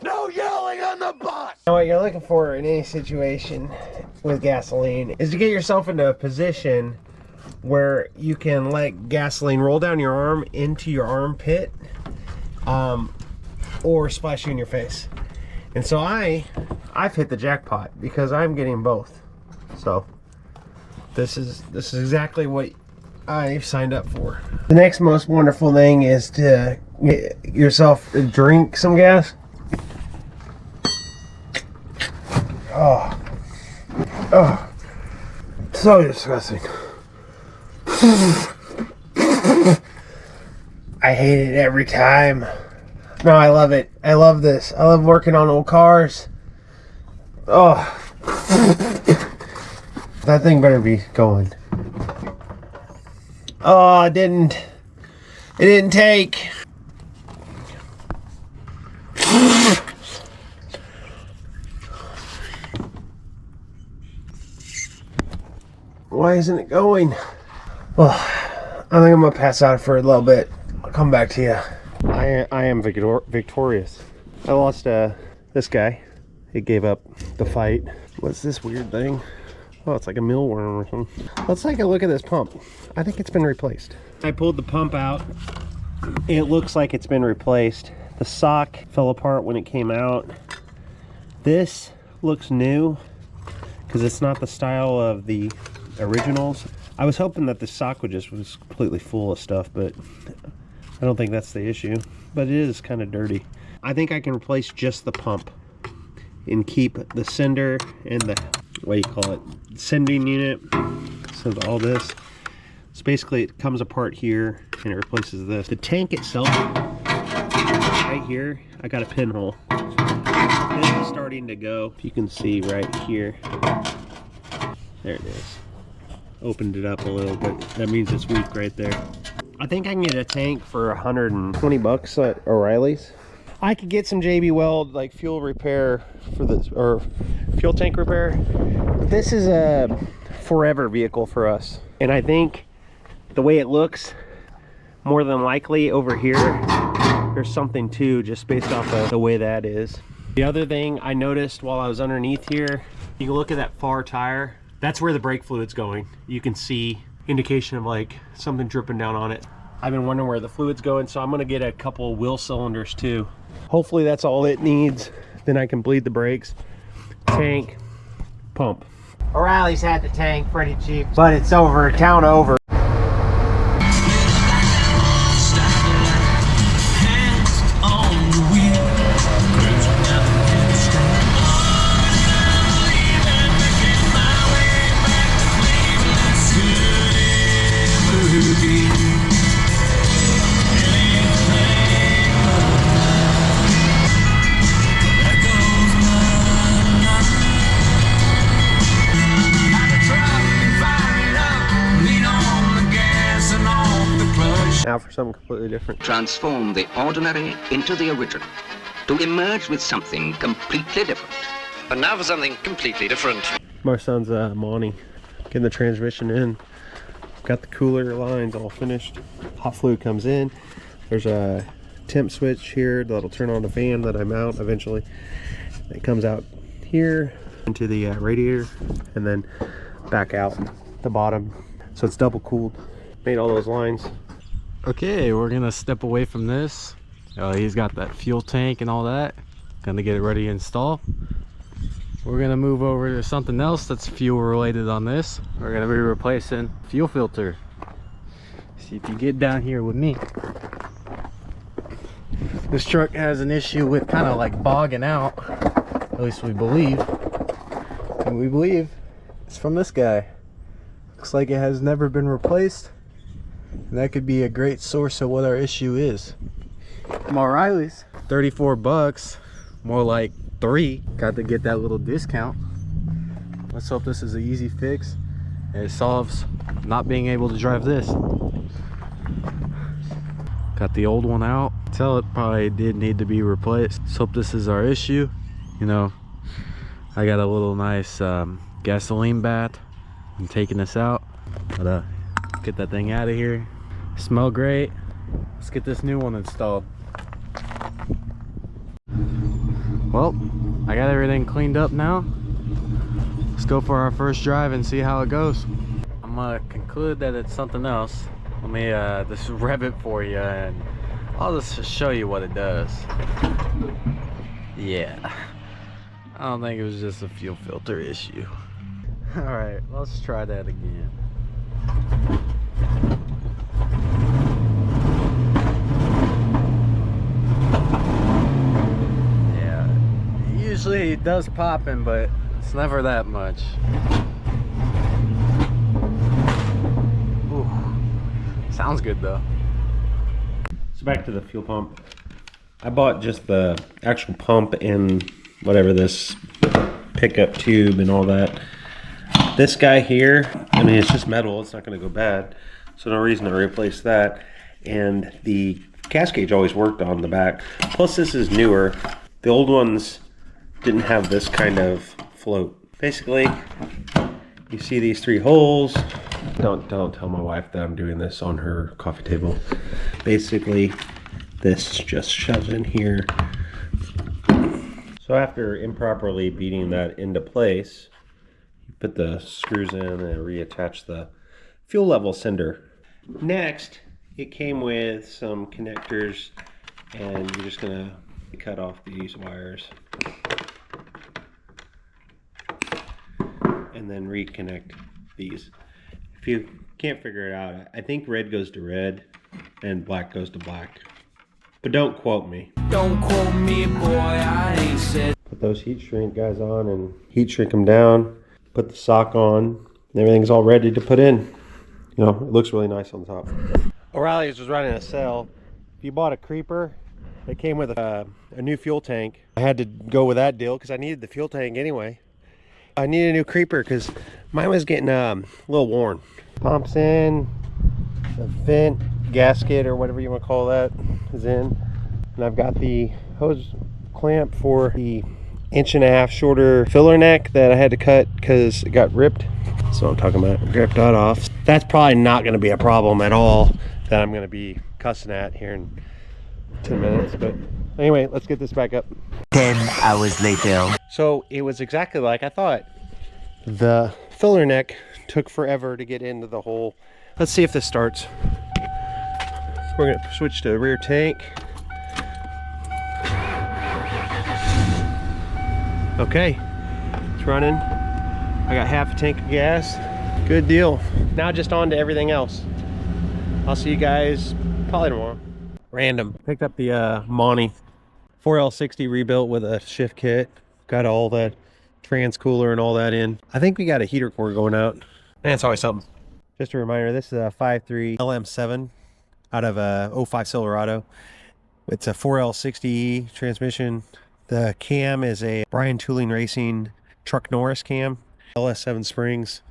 No yelling on the bus. Now what you're looking for in any situation with gasoline is to get yourself into a position where you can let gasoline roll down your arm into your armpit, or splash you in your face. And so I've hit the jackpot because I'm getting both. So this is exactly what I signed up for. The next most wonderful thing is to get yourself to drink some gas. Oh, So disgusting. I hate it every time. No, I love it. I love this. I love working on old cars. Oh. That thing better be going. Oh, it didn't. It didn't take. Why isn't it going? Well, I think I'm gonna pass out for a little bit. I'll come back to you. I am victorious. I lost this guy. He gave up the fight. What's this weird thing? Oh, it's like a mealworm or something. Let's take a look at this pump. I think it's been replaced. I pulled the pump out. It looks like it's been replaced. The sock fell apart when it came out. This looks new because it's not the style of the originals. I was hoping that the sock was completely full of stuff, but I don't think that's the issue. But it is kind of dirty. I think I can replace just the pump and keep the sender and the, what do you call it, sending unit. So all this. So basically it comes apart here and it replaces this. The tank itself, right here, I got a pinhole. This is starting to go. You can see right here. There it is. Opened it up a little bit. That means it's weak right there. I think I can get a tank for 120 bucks at O'Reilly's. I could get some JB Weld like fuel repair for this, or fuel tank repair. This is a forever vehicle for us. And I think the way it looks, more than likely over here, there's something too, just based off of the way that is. The other thing I noticed while I was underneath here, you can look at that far tire. That's where the brake fluid's going. You can see indication of like something dripping down on it. I've been wondering where the fluid's going, so I'm gonna get a couple wheel cylinders too. Hopefully that's all it needs. Then I can bleed the brakes. Tank, pump. O'Reilly's had the tank pretty cheap, but it's over, town over. Now for something completely different. Transform the ordinary into the original, to emerge with something completely different. And now for something completely different. My son's Monte, getting the transmission in. Got the cooler lines all finished. Hot fluid comes in. There's a temp switch here that'll turn on the fan that I mount eventually. It comes out here into the radiator and then back out the bottom. So it's double cooled. Made all those lines. Okay, we're gonna step away from this. He's got that fuel tank and all that. Gonna get it ready to install. We're gonna move over to something else that's fuel related on this. We're gonna be replacing fuel filter. See if you get down here with me. This truck has an issue with kind of like bogging out. At least we believe. And we believe it's from this guy. Looks like it has never been replaced. And that could be a great source of what our issue is. From O'Reilly's. 34 bucks, more like 3. Got to get that little discount. Let's hope this is an easy fix and it solves not being able to drive this. Got the old one out. Tell it probably did need to be replaced. Let's hope this is our issue. You know, I got a little nice gasoline bath. I'm taking this out. But get that thing out of here. Smell great. Let's get this new one installed. Well, I got everything cleaned up now. Let's go for our first drive and see how it goes. I'm gonna conclude that it's something else. Let me just rev it for you and I'll just show you what it does. Yeah, I don't think it was just a fuel filter issue. All right, let's try that again. Yeah, usually it does popping, but it's never that much. Sounds good though. So back to the fuel pump. I bought just the actual pump and whatever, this pickup tube and all that. This guy here, I mean, it's just metal, it's not going to go bad, so no reason to replace that. And the gas gauge always worked on the back. Plus this is newer. The old ones didn't have this kind of float. Basically, you see these 3 holes. Don't tell my wife that I'm doing this on her coffee table. Basically, this just shoves in here. So after improperly beating that into place, you put the screws in and reattach the fuel level sender. Next, it came with some connectors, and you're just gonna cut off these wires and then reconnect these. If you can't figure it out, I think red goes to red and black goes to black. But don't quote me. Don't quote me, boy, I ain't said. Put those heat shrink guys on and heat shrink them down. Put the sock on. And everything's all ready to put in. You know, it looks really nice on top. O'Reilly's was running a sale. If you bought a creeper, it came with a new fuel tank. I had to go with that deal because I needed the fuel tank anyway. I need a new creeper because mine was getting a little worn. Pumps in, the vent gasket or whatever you want to call that is in, and I've got the hose clamp for the 1.5 inch shorter filler neck that I had to cut because it got ripped. That's what I'm talking about. Ripped that off. That's probably not going to be a problem at all that I'm going to be cussing at here in 10 minutes. But anyway, let's get this back up. 10 hours later. So it was exactly like I thought. The filler neck took forever to get into the hole. Let's see if this starts. We're going to switch to rear tank. Okay, it's running. I got half a tank of gas. Good deal. Now just on to everything else. I'll see you guys probably tomorrow. Random. Picked up the Monte 4L60 rebuilt with a shift kit. Got all that trans cooler and all that in. I think we got a heater core going out. And it's always something. Just a reminder, this is a 5.3 LM7 out of a 05 Silverado. It's a 4L60 transmission. The cam is a Brian Tooling Racing Truck Norris cam. LS7 springs.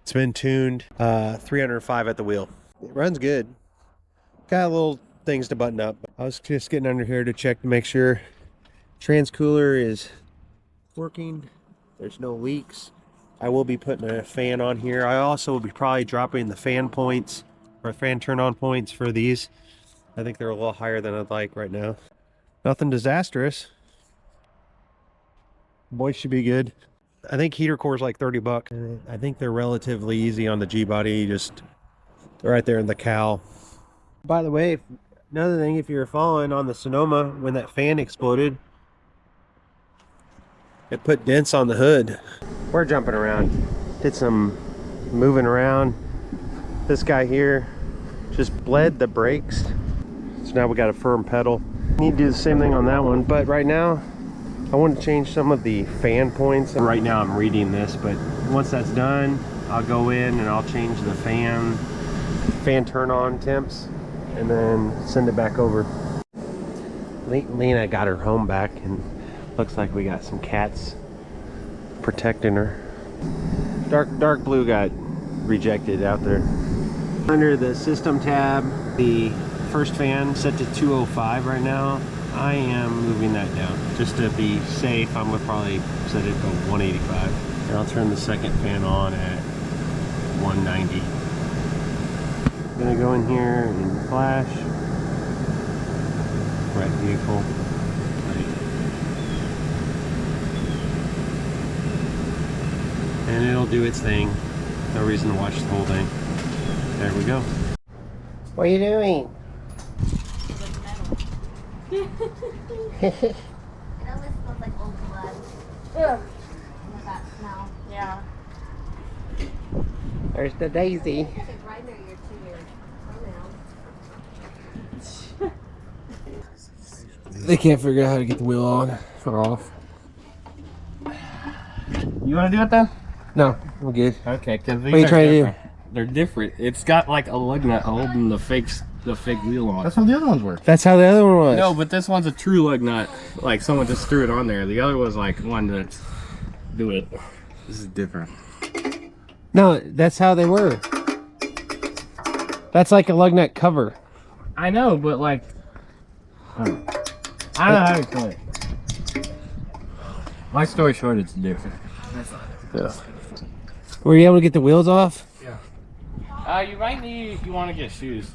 It's been tuned. 305 at the wheel. It runs good. Got little things to button up. I was just getting under here to check to make sure trans cooler is working. There's no leaks. I will be putting a fan on here. I also will be probably dropping the fan points or fan turn on points for these. I think they're a little higher than I'd like right now. Nothing disastrous. Boys should be good. I think heater core is like 30 bucks. I think they're relatively easy on the G-body, just right there in the cowl. By the way, another thing, if you were following on the Sonoma when that fan exploded, it put dents on the hood. We're jumping around. Did some moving around. This guy here just bled the brakes. So now we got a firm pedal. Need to do the same thing on that one, but right now I want to change some of the fan points. Right now I'm reading this, but once that's done, I'll go in and I'll change the fan turn on temps and then send it back over. Lena got her home back and looks like we got some cats protecting her. Dark blue got rejected out there. Under the system tab, the first fan set to 205 right now. I am moving that down just to be safe. I'm gonna probably set it to 185, and I'll turn the second fan on at 190. I'm gonna go in here and flash right vehicle. And it'll do its thing. No reason to watch the whole thing. There we go. What are you doing? It always smells like old blood. Ugh. Like that smell. Yeah. There's the daisy. It's right near your 2 years. They can't figure out how to get the wheel on or off. You want to do it then? No, I'm good. Okay, because what are you trying to do? They're different. It's got like a lug nut holding the fake wheel on. That's how the other ones work. That's how the other one was. No, but this one's a true lug nut. Like someone just threw it on there. The other was like one that's do it. This is different. No, that's how they were. That's like a lug nut cover. I know, but like, I don't know how to explain it. My story short, it's different. Yeah. Were you able to get the wheels off? Yeah. You might need if you want to get shoes.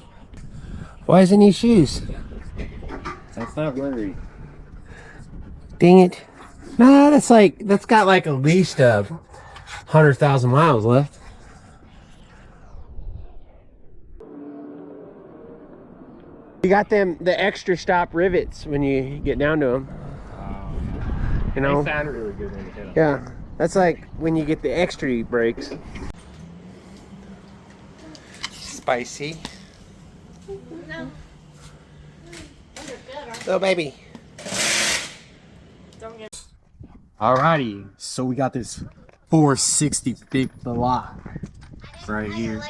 Why does it need shoes? That's not worried. Dang it. No, that's got like at least 100,000 miles left. You got the extra stop rivets when you get down to them. You know? They sound really good when you hit them. Yeah, that's like when you get the extra brakes. Spicy. No. Little baby. Alrighty, so we got this 460 big block right here.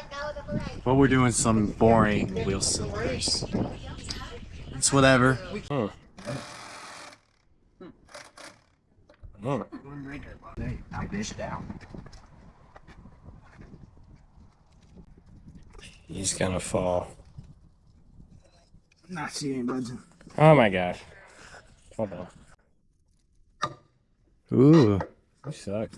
But we're doing some boring wheel cylinders. It's whatever. He's gonna fall. Not seeing budget. Oh my gosh. Hold on. Ooh. You suck.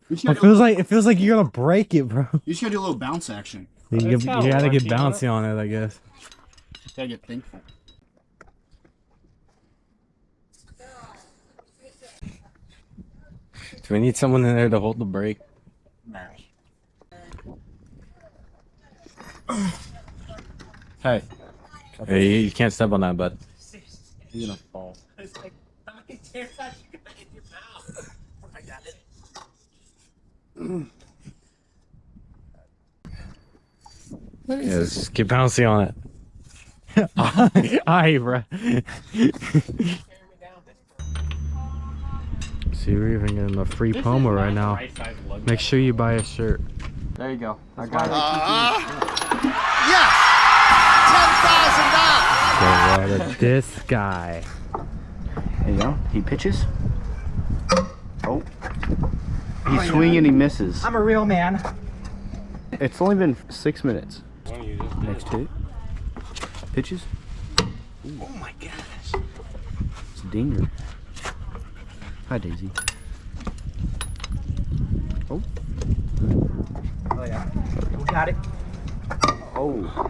It feels like you're gonna break it, bro. You just gotta do a little bounce action. You gotta get bouncy on it, I guess. Just gotta get thankful. Do we need someone in there to hold the brake? Hey. Hey, you can't step on that, bud. You're gonna fall. Yeah, just get bouncy on it. Aye, bro. See, we're even getting a free promo right now. Make sure you buy a shirt. There you go. I got it. Yes! $10,000! Get rid of this guy. There you go. He pitches. Oh. He's swinging, he misses. I'm a real man. It's only been 6 minutes. Next hit. Pitches. Ooh. Oh my gosh. It's a dinger. Hi, Daisy. Oh. Oh yeah. We got it. Oh.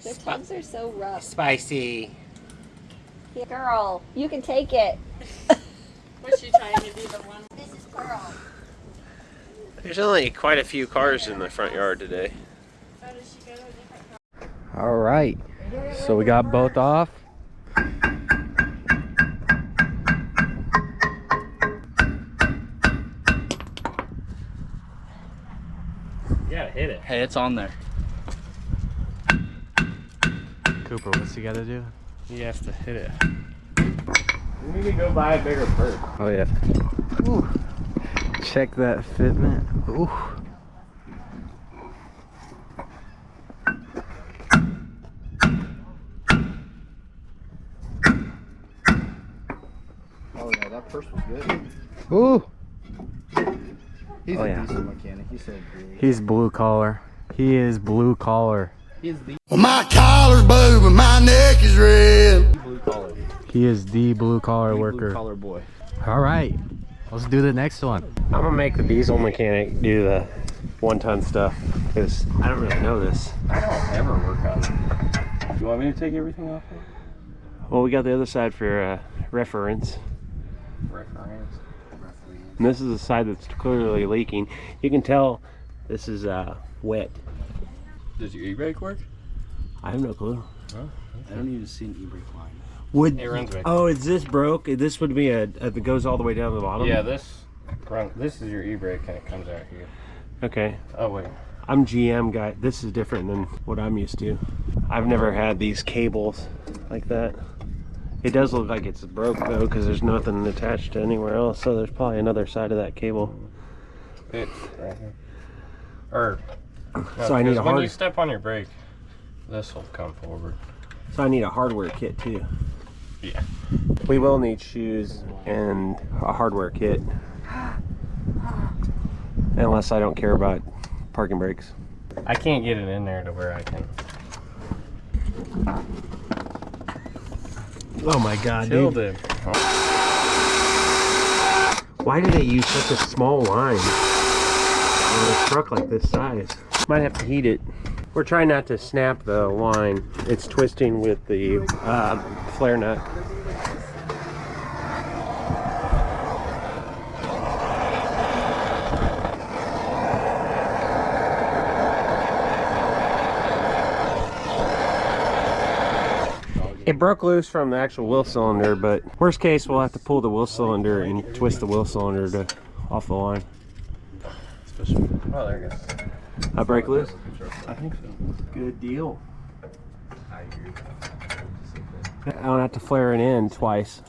Their tongues are so rough. Spicy. Yeah, girl, you can take it. Was she trying to be the one? This is Pearl. There's only quite a few cars in the front yard today. Oh, does she go to a different car? All right. So we got both off. You gotta hit it. Hey, it's on there. Cooper, what's he gotta do? He has to hit it. We need to go buy a bigger bird. Oh yeah. Ooh. Check that fitment. Ooh. Oh yeah, that first was good. Ooh. He's Oh, a yeah. decent mechanic. He said He's blue collar. He is blue collar. Well, my collar's blue and my neck is red. blue collar. He is the blue collar Blue worker. collar boy. All right. Let's do the next one. I'm gonna make the diesel mechanic do the 1-ton stuff because I don't really know this. I don't ever work on it. You want me to take everything off? Well, we got the other side for reference. Reference. And this is the side that's clearly leaking. You can tell this is wet. Does your e-brake work? I have no clue. Oh, I don't even see an e-brake line. Would It runs right oh, is this broke? This would be that goes all the way down to the bottom? Yeah, this is your e-brake and it comes out here. Okay. Oh wait. I'm GM guy. This is different than what I'm used to. I've never had these cables like that. It does look like it's broke though, because there's nothing attached to anywhere else. So there's probably another side of that cable. It's right here. Or so I need a when hard. you step on your brake, this will come forward. So I need a hardware kit too. Yeah. We will need shoes and a hardware kit. Unless I don't care about parking brakes. I can't get it in there to where I can. Oh my god, Killed dude. it. Why do they use such a small line on a truck like this size? Might have to heat it. We're trying not to snap the line. It's twisting with the flare nut. It broke loose from the actual wheel cylinder, but worst case, we'll have to pull the wheel cylinder and twist the wheel cylinder off the line. Oh, there it goes. I break loose? I think so. Good deal. I don't have to flare it in twice.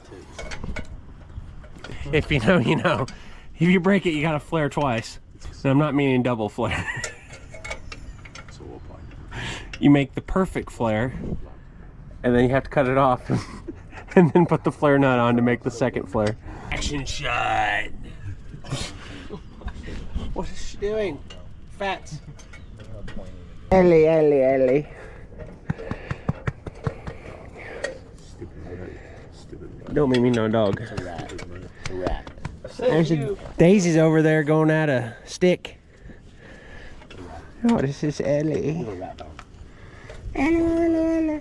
If you know, you know. If you break it, you gotta flare twice. And I'm not meaning double flare. You make the perfect flare, and then you have to cut it off and then put the flare nut on to make the second flare. Action shot! What is she doing? Fats. Ellie, Ellie, Ellie. Don't make me no dog. There's a Daisy's over there going at a stick. Oh, this is Ellie. Ellie, Ellie, Ellie.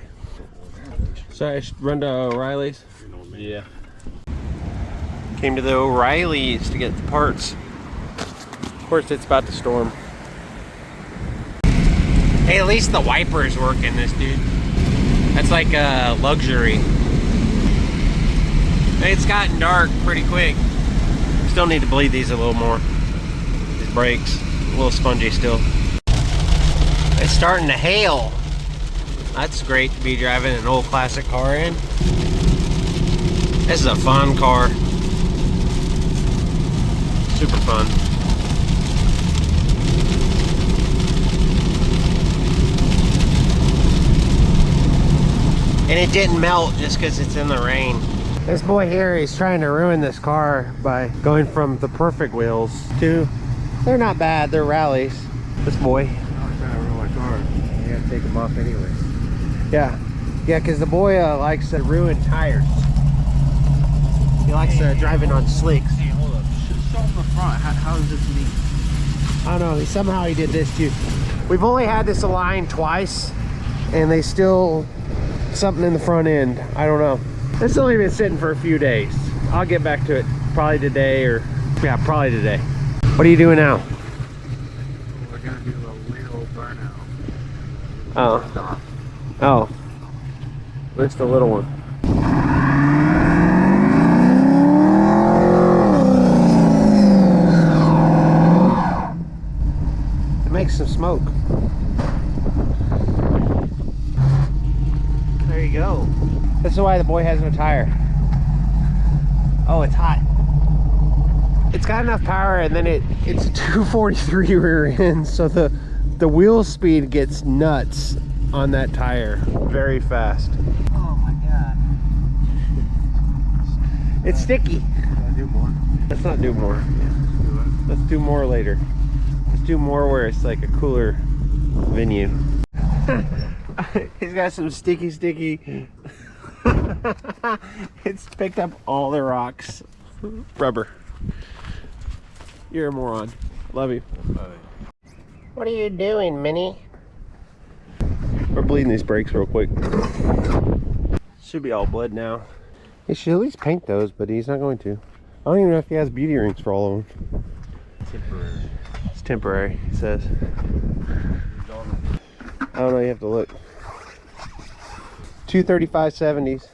So I should run to O'Reilly's? Yeah. Came to the O'Reilly's to get the parts. Of course, it's about to storm. Hey, at least the wiper's working, this dude. That's like a luxury. It's gotten dark pretty quick. Still need to bleed these a little more. These brakes, a little spongy still. It's starting to hail. That's great to be driving an old classic car in. This is a fun car. Super fun. And it didn't melt just because it's in the rain. This boy here, he's trying to ruin this car by going from the perfect wheels to, they're not bad, they're rallies. This boy. I'm trying to ruin my car. You gotta take them off anyway. Yeah, because the boy likes to ruin tires. He likes driving on slicks. Hey, hold up. Show them the front. How does this leak? I don't know, somehow he did this too. We've only had this aligned twice, and they still, something in the front end. I don't know. It's only been sitting for a few days. I'll get back to it probably today, or yeah, probably today. What are you doing now? We're gonna do a little burnout. Oh. Oh. Where's the little one? It makes some smoke. There you go. This is why the boy has no tire. Oh, it's hot. It's got enough power, and then it's a 243 rear end, so the wheel speed gets nuts on that tire very fast. Oh my god. It's sticky. Gotta do more. Let's not do more. Let's do more later. Let's do more where it's like a cooler venue. He's got some sticky. It's picked up all the rocks. Rubber. You're a moron. Love you. What are you doing, Minnie? We're bleeding these brakes real quick. Should be all bled now. He should at least paint those, but he's not going to. I don't even know if he has beauty rings for all of them. Temporary. It's temporary, he says. I don't know, you have to look. 235/70s.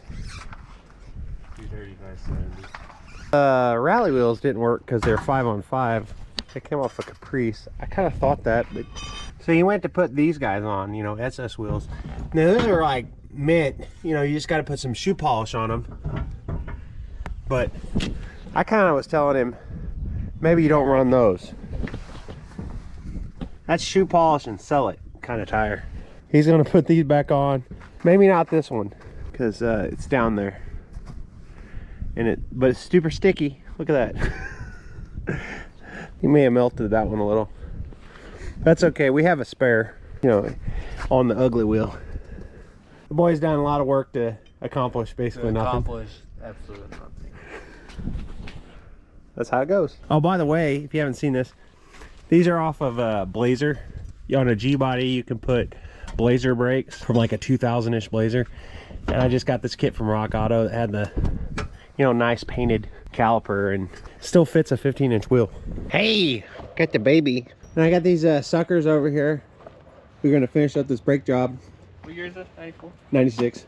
235/70. Rally wheels didn't work because they're 5-on-5. It came off a Caprice. I kind of thought that, but so he went to put these guys on, you know, SS wheels. Now those are like mint, you know, you just got to put some shoe polish on them. But I kind of was telling him, maybe you don't run those. That's shoe polish and sell it kind of tire. He's gonna put these back on. Maybe not this one, because it's down there. But it's super sticky. Look at that. He may have melted that one a little. That's okay, we have a spare, you know, on the ugly wheel. The boy's done a lot of work to accomplish basically nothing. Accomplish absolutely nothing. That's how it goes. Oh, by the way, if you haven't seen this, these are off of Blazer. On a G-body, you can put Blazer brakes from like a 2000-ish Blazer. And I just got this kit from Rock Auto that had the, you know, nice painted caliper and still fits a 15-inch wheel. Hey, got the baby. And I got these suckers over here. We're gonna finish up this brake job. What year is this? 94? 96.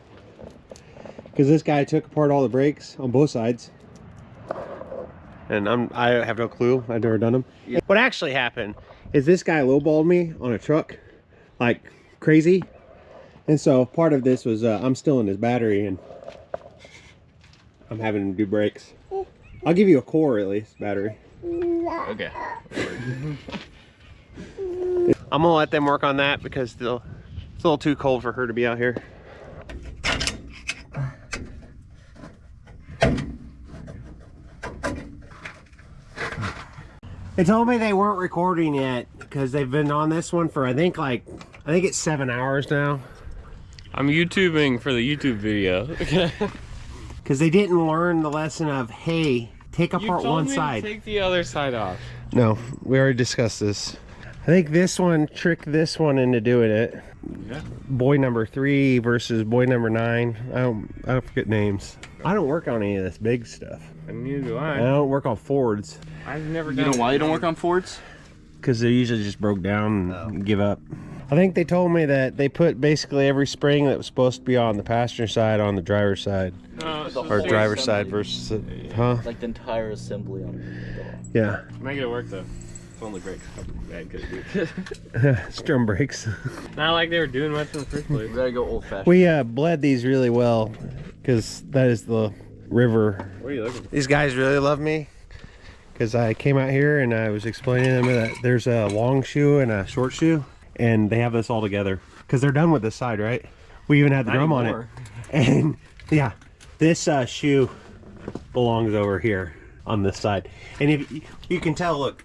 Because this guy took apart all the brakes on both sides. And I have no clue. I've never done them. Yeah. What actually happened is this guy lowballed me on a truck like crazy. And so part of this was I'm still in his battery and I'm having to do brakes. I'll give you a core at least, battery. Okay. I'm gonna let them work on that because it's a little too cold for her to be out here. They told me they weren't recording yet because they've been on this one for I think it's 7 hours now. I'm YouTubing for the YouTube video. Because they didn't learn the lesson of, hey, take apart one side. Take the other side off. No, we already discussed this. I think this one tricked this one into doing it. Yeah. Boy number 3 versus boy number 9. I don't forget names. I don't work on any of this big stuff. And neither do I. I don't work on Fords. I've never done. You know why you don't work on Fords? Because they usually just broke down and give up. I think they told me that they put basically every spring that was supposed to be on the passenger side on the driver's side. Or driver's side versus, huh? Like the entire assembly on it. Yeah. Make it work though. It's only brakes. It's drum brakes. Not like they were doing much in the first place. We gotta go old fashioned. We bled these really well because that is the river. What are you looking for? These guys really love me because I came out here and I was explaining to them that there's a long shoe and a short shoe and they have this all together because they're done with this side, right? We even had the drum on it. And yeah, this shoe belongs over here on this side. And if you can tell, look,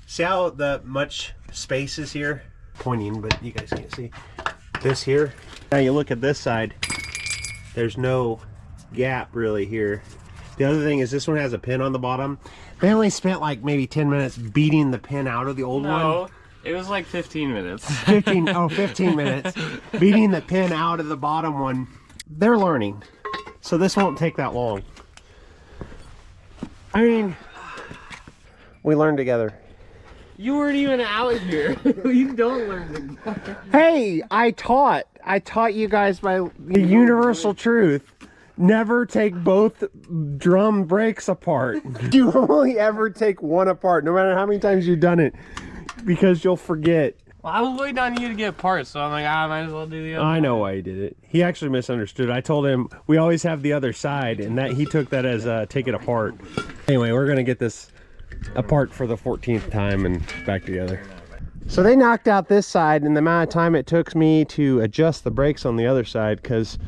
see how much space is here? Pointing, but you guys can't see. This here. Now you look at this side, there's no gap really here. The other thing is this one has a pin on the bottom. They only spent like maybe 10 minutes beating the pin out of the old one. No, it was like 15 minutes. 15 minutes. Beating the pin out of the bottom one. They're learning. So this won't take that long. I mean, we learn together. You weren't even out here. You don't learn together. Hey, I taught you guys by the universal truth. Never take both drum brakes apart. You only ever take one apart, no matter how many times you've done it, because you'll forget. Well, I was waiting on you to get parts, so I'm like, I might as well do the other. I know why he did it. He actually misunderstood. I told him we always have the other side, and that he took that as take it apart. Anyway, we're gonna get this apart for the 14th time and back together. So they knocked out this side in the amount of time it took me to adjust the brakes on the other side because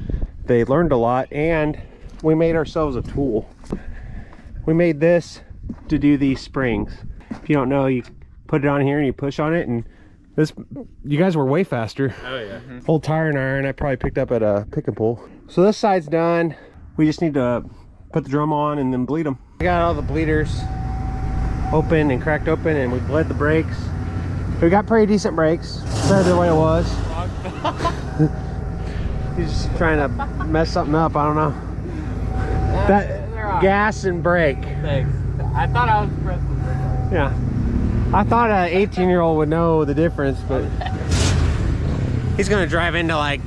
they learned a lot, and we made ourselves a tool. We made this to do these springs. If you don't know, you put it on here and you push on it, and this, you guys were way faster. Oh yeah. Old tire and iron I probably picked up at a pick and pull. So this side's done. We just need to put the drum on and then bleed them. I got all the bleeders open and cracked open, and we bled the brakes. We got pretty decent brakes compared to the way it was. He's just trying to mess something up, I don't know. That gas and brake. Thanks. I thought I was pressing the brake. Yeah. I thought an 18-year-old would know the difference, but he's gonna drive into like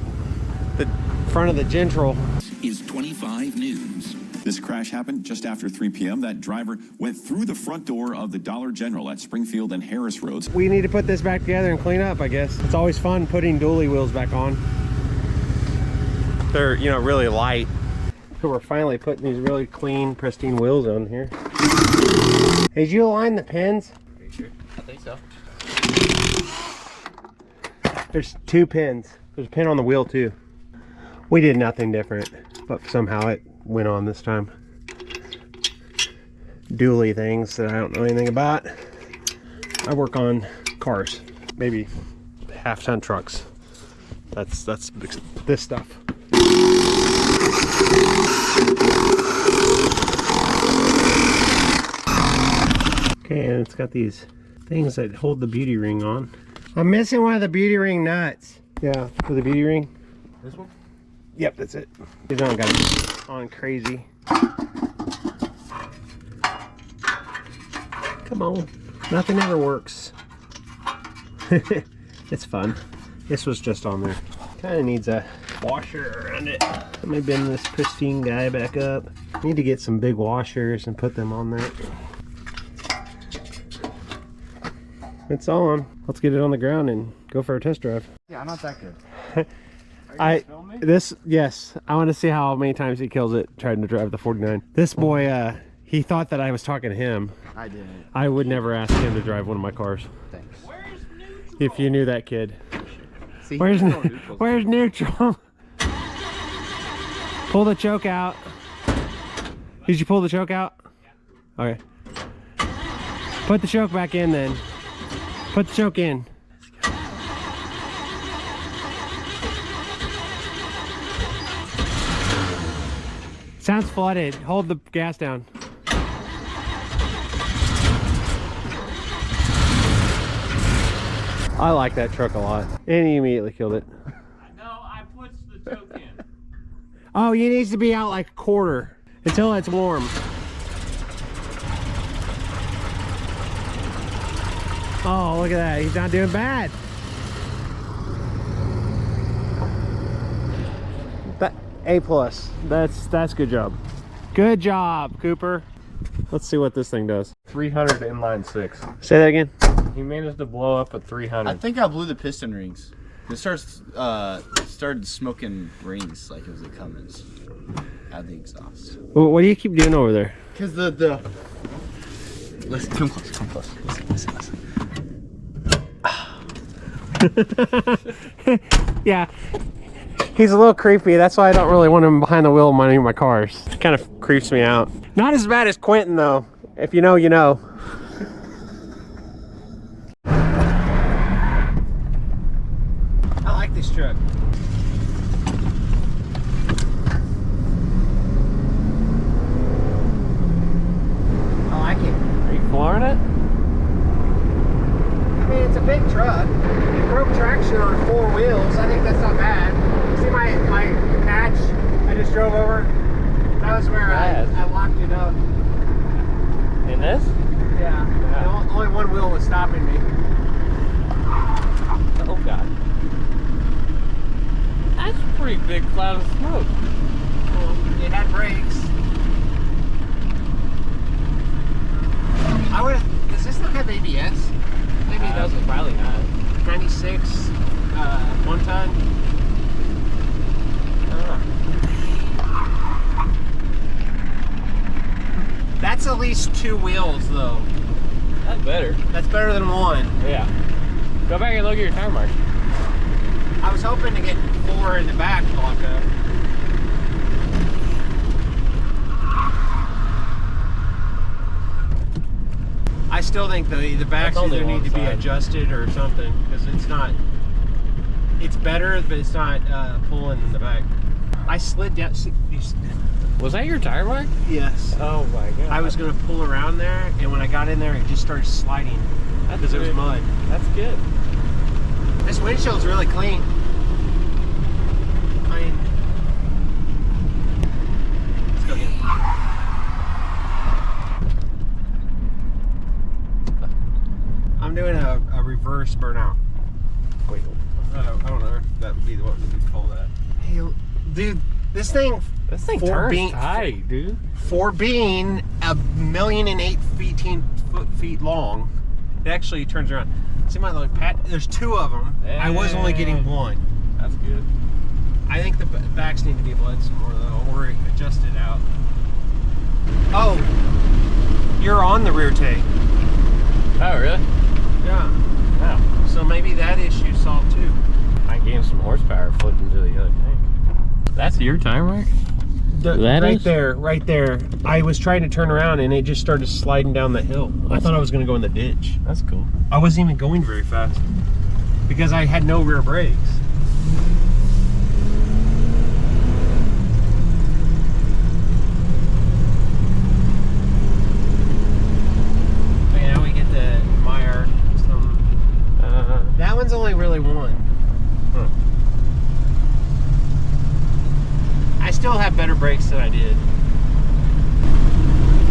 the front of the Gentral. Is 25 News. This crash happened just after 3 p.m. That driver went through the front door of the Dollar General at Springfield and Harris Roads. We need to put this back together and clean up, I guess. It's always fun putting dually wheels back on. They're, you know, really light. So we're finally putting these really clean, pristine wheels on here. Hey, did you align the pins? Are you sure? I think so. There's 2 pins. There's a pin on the wheel too. We did nothing different, but somehow it went on this time. Dually things that I don't know anything about. I work on cars, maybe half-ton trucks. That's this stuff. Okay, and it's got these things that hold the beauty ring on. I'm missing one of the beauty ring nuts. Yeah, for the beauty ring. This one? Yep, that's it. These don't got it on crazy. Come on. Nothing ever works. It's fun. This was just on there. Kind of needs a washer around it. Let me bend this pristine guy back up. Need to get some big washers and put them on there. It's on. Let's get it on the ground and go for a test drive. Yeah, I'm not that good. Yes, I want to see how many times he kills it trying to drive the 49. This boy, he thought that I was talking to him. I didn't. I would never ask him to drive one of my cars. Thanks. If you knew that kid. See, where's neutral? Pull the choke out. Did you pull the choke out? Okay. Put the choke back in then. Put the choke in. Sounds flooded. Hold the gas down. I like that truck a lot. And he immediately killed it. No, I put the choke in. Oh, he needs to be out like a quarter until it's warm. Oh, look at that. He's not doing bad. A+. That's good job. Good job, Cooper. Let's see what this thing does. 300 inline 6. Say that again. He managed to blow up at 300. I think I blew the piston rings. It started smoking rings like it was a Cummins out of the exhaust. Well, what do you keep doing over there? Because listen, come close. Listen. Yeah. He's a little creepy. That's why I don't really want him behind the wheel of any of my cars. It kind of creeps me out. Not as bad as Quentin though. If you know, you know. I like this truck. I like it. Are you flooring it? I mean, it's a big truck. It broke traction on 4 wheels. I think that's not bad. See my patch I just drove over? That was where I locked it up. In this? Yeah. Only 1 wheel was stopping me. Oh god. That's a pretty big cloud of smoke. Well, it had brakes. Does this not have ABS? Maybe it doesn't. Probably not. 96, 1 ton. That's at least 2 wheels though. That's better. That's better than 1. Yeah. Go back and look at your tire mark. I was hoping to get 4 in the back to lock up. I still think the backs either need to be adjusted or something because it's not. It's better, but it's not pulling in the back. I slid down. Was that your tire mark? Yes. Oh my god. I was gonna pull around there, and when I got in there, it just started sliding because it was mud. That's good. This windshield's really clean. I mean, let's go get it. I'm doing a reverse burnout. Wait, I don't know if that would be what we would call that. Hey, dude, this thing This thing For turns being- tight, dude. For being 1,008,000 feet long, it actually turns around. See my little pat? There's 2 of them. I was only getting 1. That's good. I think the backs need to be bled some more though, or adjusted out. Oh, you're on the rear tank. Oh, really? Yeah. Oh. So maybe that issue solved too. I gained some horsepower flipping to the other tank. That's your time, Mark? Right there. I was trying to turn around and it just started sliding down the hill. I thought I was going to go in the ditch. That's cool. I wasn't even going very fast because I had no rear brakes. Okay, now we get the Meyer. That one's only really 1. Huh. I still have better brakes than I did.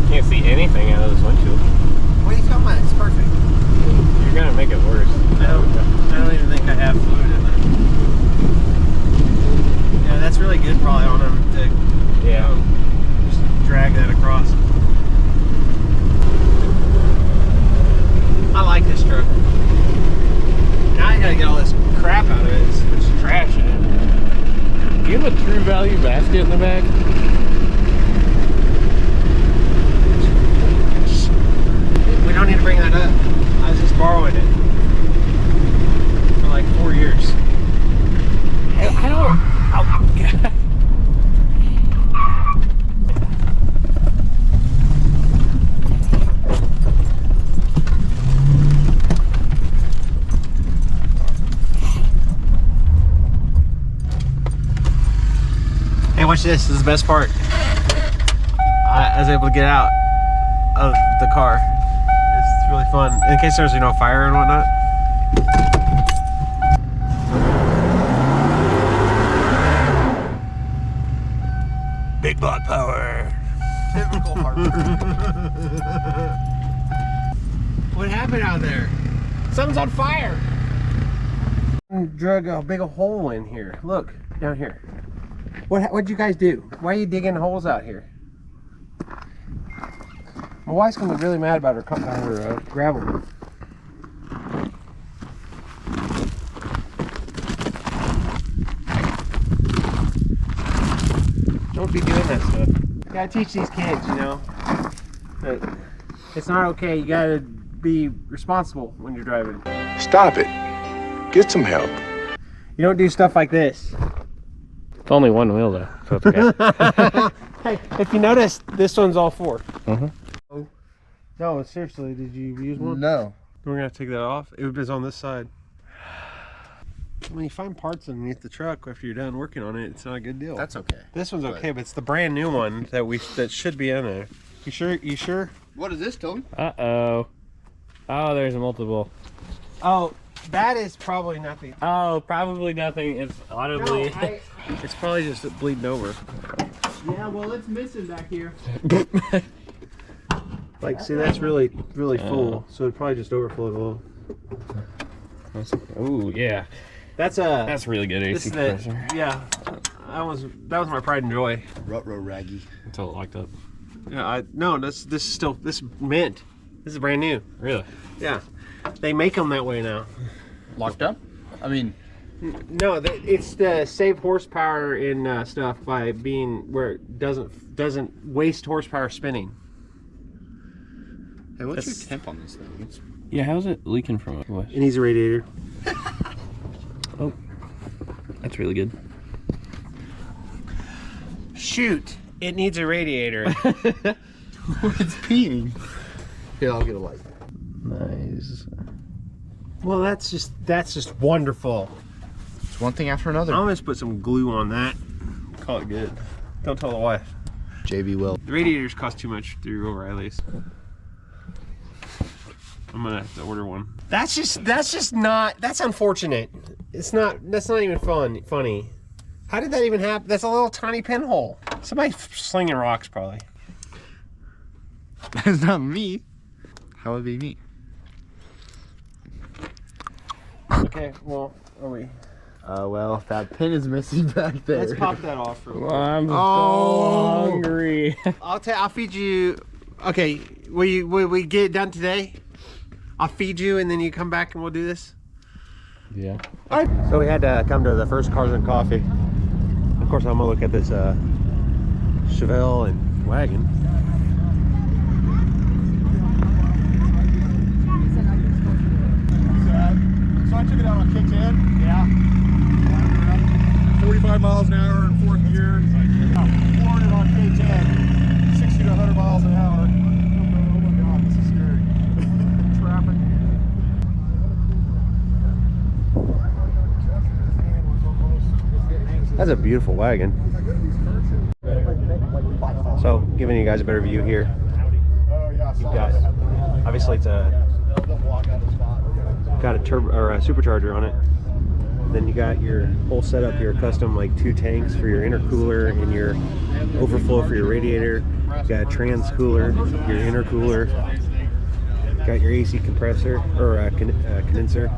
Can't see anything out of this windshield. What are you talking about? It's perfect. You're gonna make it worse. I don't even think I have fluid in there. Yeah, that's really good probably on them to just drag that across. I like this truck. Now I gotta get all this crap out of it. It's trash in it. Do you have a True Value basket in the back? We don't need to bring that up. I was just borrowing it for like 4 years. I don't. Hey, watch this. This is the best part. I was able to get out of the car. It's really fun. In case there's, fire and whatnot. Big block power. Typical Harper. What happened out there? Something's on fire. Drug a big hole in here. Look, down here. What'd you guys do? Why are you digging holes out here? My wife's gonna be really mad about her gravel. Don't be doing that stuff. You gotta teach these kids, that it's not okay. You gotta be responsible when you're driving. Stop it. Get some help. You don't do stuff like this. It's only 1 wheel though, so it's okay. Hey, if you notice, this one's all 4. Mm-hmm. No, seriously, did you use one? No. We're gonna have to take that off. It was on this side. When you find parts underneath the truck after you're done working on it, it's not a good deal. That's okay. This one's okay, but it's the brand new one that should be in there. You sure? You sure? What is this, Tony? Uh-oh. Oh, there's multiple. Oh, that is probably nothing. Oh, probably nothing. It's audibly. No, it's probably just bleeding over. Yeah, well, it's missing back here. Like, see, that's really full, so it probably just overflowed a little. Oh yeah, that's really good AC compressor. Yeah, that was my pride and joy. Ruh-roh raggy. Until it locked up. Yeah, this is still mint. This is brand new. Really? Yeah, they make them that way now. Locked up? I mean, no, it's to save horsepower in stuff by being where it doesn't waste horsepower spinning. hey, what's your temp on this thing? Yeah, how's it leaking from it? It needs a radiator. Oh, that's really good. Shoot, it needs a radiator. It's peeing. Here, I'll get a light. Nice. Well, that's just wonderful. It's one thing after another. I'm gonna just put some glue on that. Call it good. Don't tell the wife. JB will. The radiators cost too much through O'Reilly's. I'm gonna have to order one. That's unfortunate. That's not even funny. How did that even happen? That's a little tiny pinhole. Somebody slinging rocks probably. That's not me. How would it be me? Okay, well, are we? Well, that pin is missing back there. Let's pop that off real quick. I'm so hungry. I'll feed you. Okay, will we get it done today? I'll feed you and then you come back and we'll do this. Yeah. So we had to come to the first Cars and Coffee. Of course, I'm gonna look at this Chevelle and wagon. So I took it out on K10. Yeah. 45 miles an hour in fourth gear. Floored it on K10. 60 to 100 miles an hour. Oh my God, this is scary. Traffic. That's a beautiful wagon. So, giving you guys a better view here. You've got, obviously it's got a turbo or a supercharger on it. Then you got your whole setup here, custom, like 2 tanks for your intercooler and your overflow for your radiator. You got a trans cooler, your intercooler. Got your AC compressor or condenser.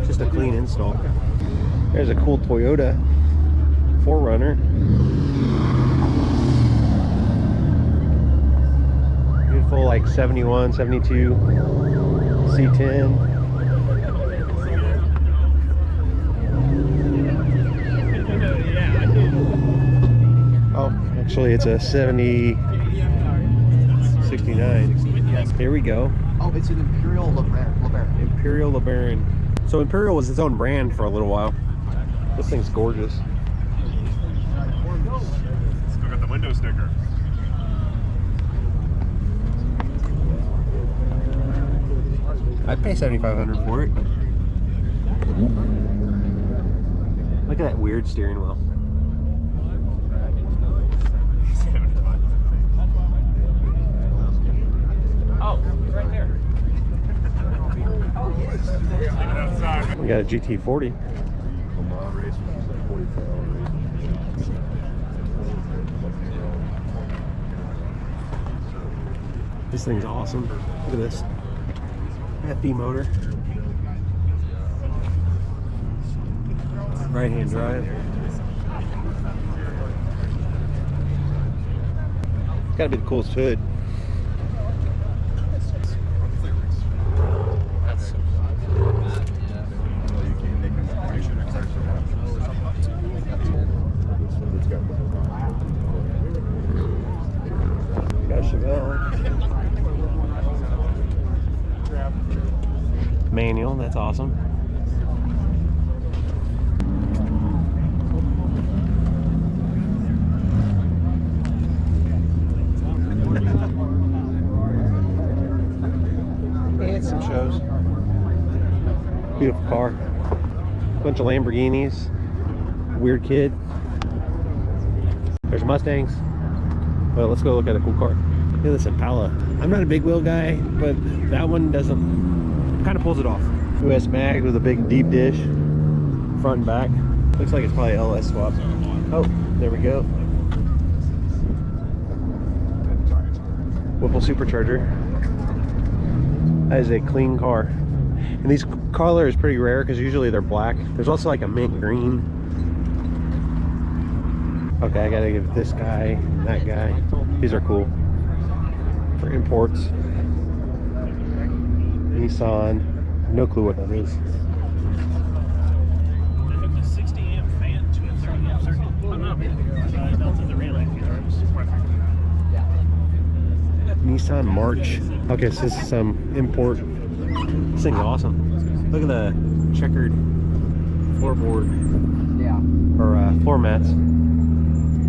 Just a clean install. There's a cool Toyota 4Runner. Beautiful, like 71, 72 C10. Oh, actually it's a 70 69. Here we go. Oh, it's an Imperial LeBaron. Imperial LeBaron. So Imperial was its own brand for a little while. This thing's gorgeous. Still got the window sticker. I'd pay $7,500 for it. Look at that weird steering wheel. Oh, right there. We got a GT40. This thing's awesome. Look at this. FD motor. Right hand drive. It's gotta be the coolest hood. Got a Chevelle. Manual, that's awesome. And some shows. Beautiful car. Bunch of Lamborghinis. Weird kid. There's Mustangs. Well, let's go look at a cool car. Look at this Impala. I'm not a big wheel guy, but that one doesn't, kind of pulls it off. US mag with a big deep dish, front and back. Looks like it's probably LS swap. Oh, there we go. Whipple supercharger. That is a clean car. And these colors are pretty rare because usually they're black. There's also like a mint green. Okay, I gotta give this guy, that guy. These are cool. For imports. Nissan. No clue what that is. Nissan March. Okay, so this is some import. This thing's awesome. Look at the checkered floorboard. Yeah. Or floor mats.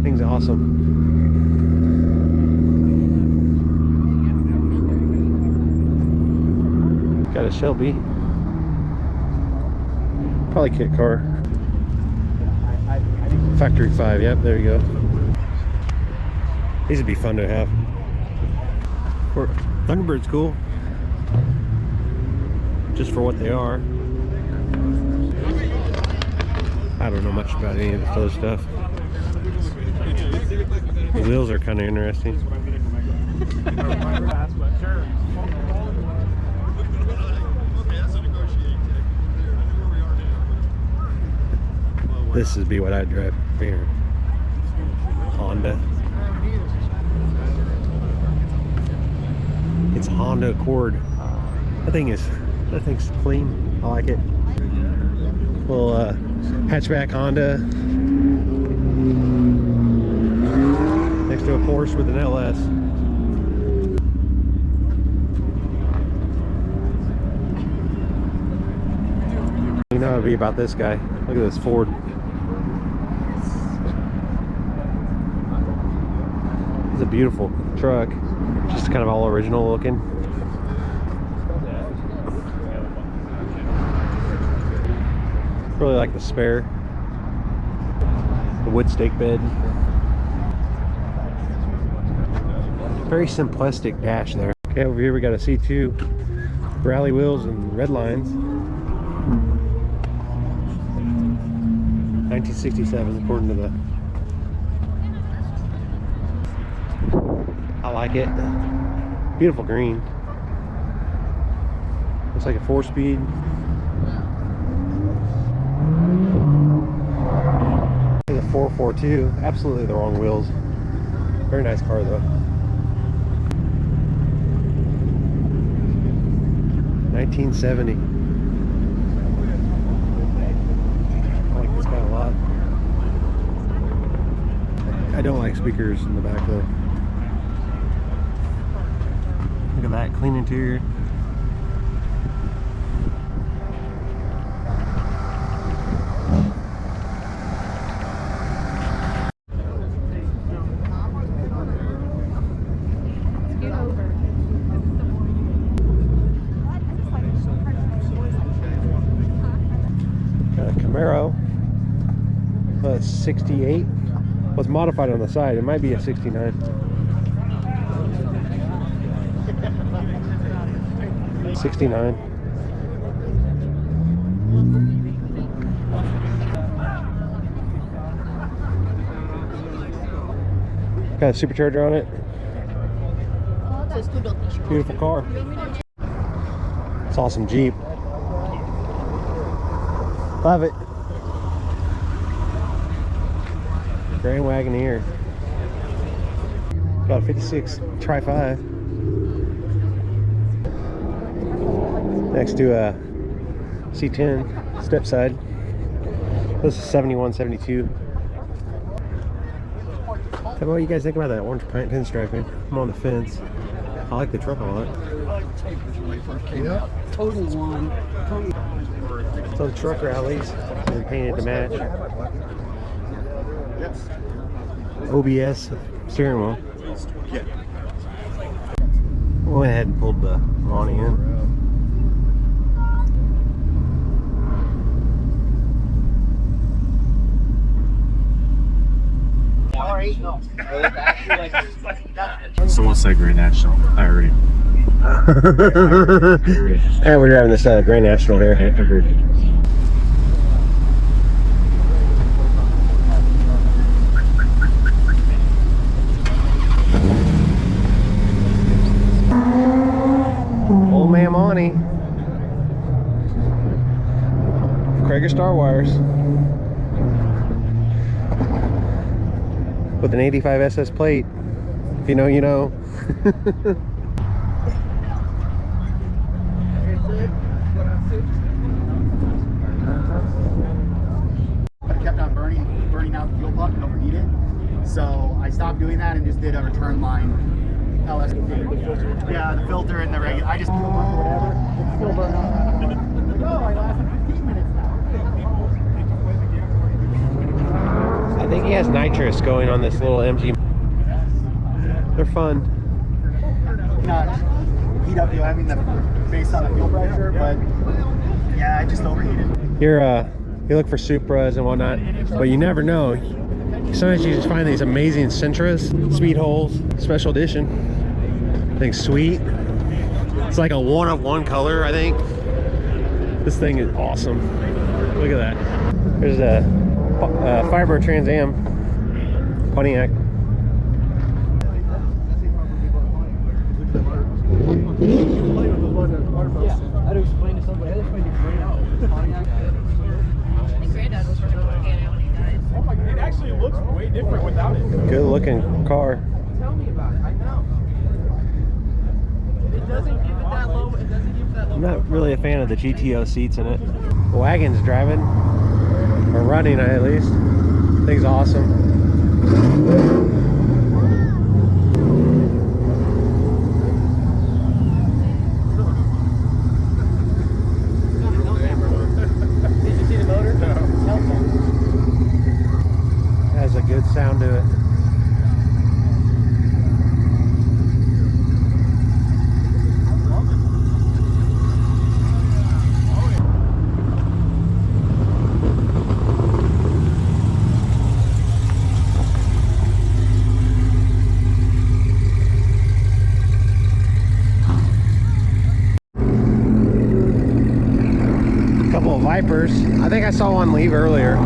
Thing's awesome. Got a Shelby. Probably kit car. Factory 5, yep, there you go. These would be fun to have. Thunderbird's cool. Just for what they are. I don't know much about any of this other stuff. The wheels are kind of interesting. This would be what I'd drive here. Honda. It's a Honda Accord. That thing's clean. I like it. Little hatchback Honda next to a Porsche with an LS. You know it'd be about this guy. Look at this Ford. It's a beautiful truck. Just kind of all original looking. Really like the spare. The wood stake bed. Very simplistic dash there. Okay, over here we got a C2. Rally wheels and red lines. 1967 according to the... I like it. Beautiful green. Looks like a 4-speed. The 442. Absolutely the wrong wheels. Very nice car though. 1970. I like this guy a lot. I don't like speakers in the back though. Look at that, clean interior. Camaro, 68. Was modified on the side. It might be a 69. 69. Got a supercharger on it. Beautiful car. It's awesome Jeep. Love it. Grand Wagoneer. Got a 56 Tri-5. Next to a C10 step side. This is 71, 72. Tell me what you guys think about that orange pinstriping. I'm on the fence. I like the truck a lot. Total one. Some truck rallies and painted to match. OBS steering wheel. Went ahead and pulled the awning in. Someone said Grand National. I heard. And we're driving this Grand National here. I heard. Old man Monte. Krager Star Wires. With an 85 SS plate. If you know, you know. I kept on burning out the fuel pump and overheated. So I stopped doing that and just did a return line LS. Yeah, the filter and the regular. I just fuel pump or whatever. It's still burning out. Like, oh, I lasted 15 minutes now. I think he has nitrous going on this little MG. They're fun. Not heat up, I mean, based on the fuel pressure, but yeah, I just overheated. You look for Supras and whatnot, but you never know. Sometimes you just find these amazing Sentras, speed holes, special edition. I think sweet. It's like a one-of-one color, I think. This thing is awesome. Look at that. There's a fiber Trans Am Pontiac. Yeah, I had to explain to somebody. I had to explain to Pontiac. I think Granddad was working on Oh my, it actually looks way different without it. Good looking car. Tell me about it. I know. It doesn't give it that low. It doesn't give it that low. I'm not really a fan of the GTO seats in it. Wagon's driving, or running at least. Thing's awesome. Did you see the motor? No. Has a good sound to it. Couple of Vipers. I think I saw one leave earlier.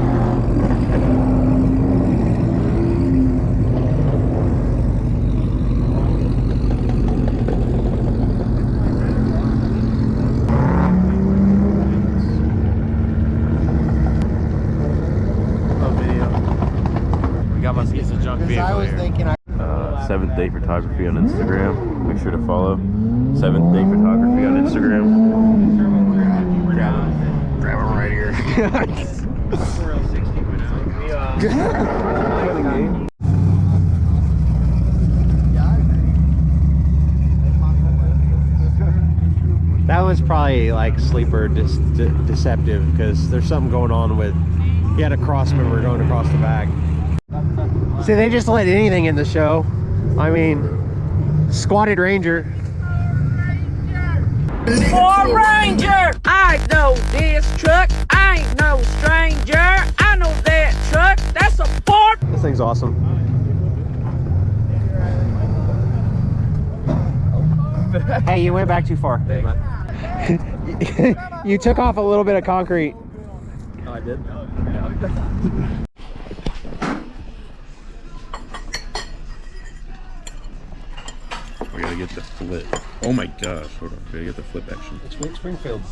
We got my piece of junk vehicle here. Seventh Day Photography on Instagram. Make sure to follow. Seventh Day Photography on Instagram. Grab him right here. That one's probably like sleeper deceptive because there's something going on with, you had a cross member going across the back. See, they just let anything in the show. I mean, Squatted Ranger. Ford Ranger! I know this truck. I ain't no stranger. I know that truck. That's a Ford. This thing's awesome. Hey, you went back too far. You took off a little bit of concrete. Oh, I did? We gotta get the flip. Oh my gosh, hold on. We gotta get the flip action. It's Springfield.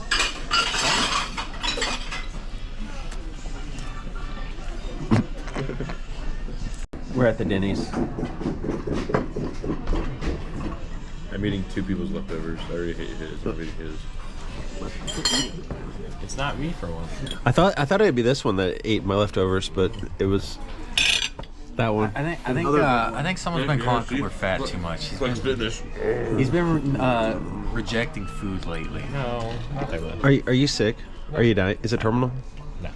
We're at the Denny's. I'm eating two people's leftovers. I already hate his. I'm eating his. It's not me for one. I thought it'd be this one that ate my leftovers, but it was that one. I think someone's been calling Cooper fat too much. He's been rejecting food lately. No, not that much. Are you sick? Are you dying? Is it terminal? No.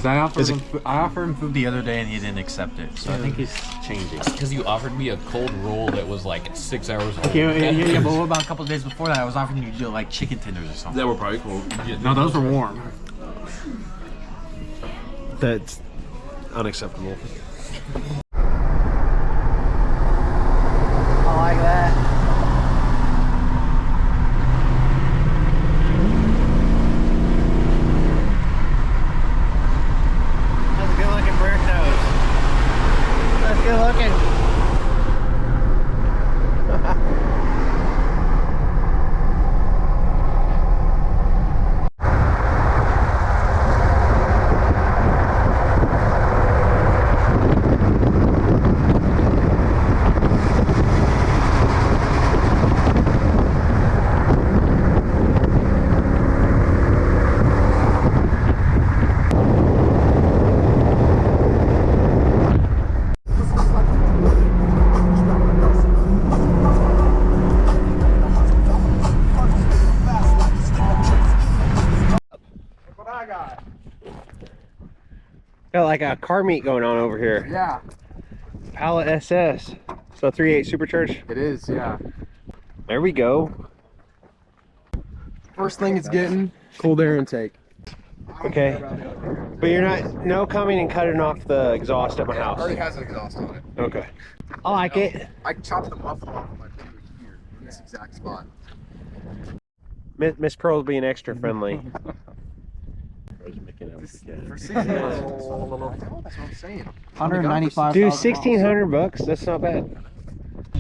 I offered him food the other day and he didn't accept it. So I think he's changing. Because you offered me a cold roll that was like 6 hours old. Yeah, but what about a couple of days before that? I was offering you like chicken tenders or something. That were probably cold. No, those were warm. That's unacceptable. I like that. That's a good looking bird nose. That's good looking. Got like a car meet going on over here. Yeah. Pallet SS. So 3.8 supercharged? It is, yeah. There we go. First thing it's getting, cold air intake. Okay. But you're not, no coming and cutting off the exhaust at my house. It already has an exhaust on it. Okay. I like it. I chopped the muffler off my finger here in this exact spot. Miss Pearl's being extra friendly. For 16 that's what I'm saying. 195. Dude, $1,600. That's not bad.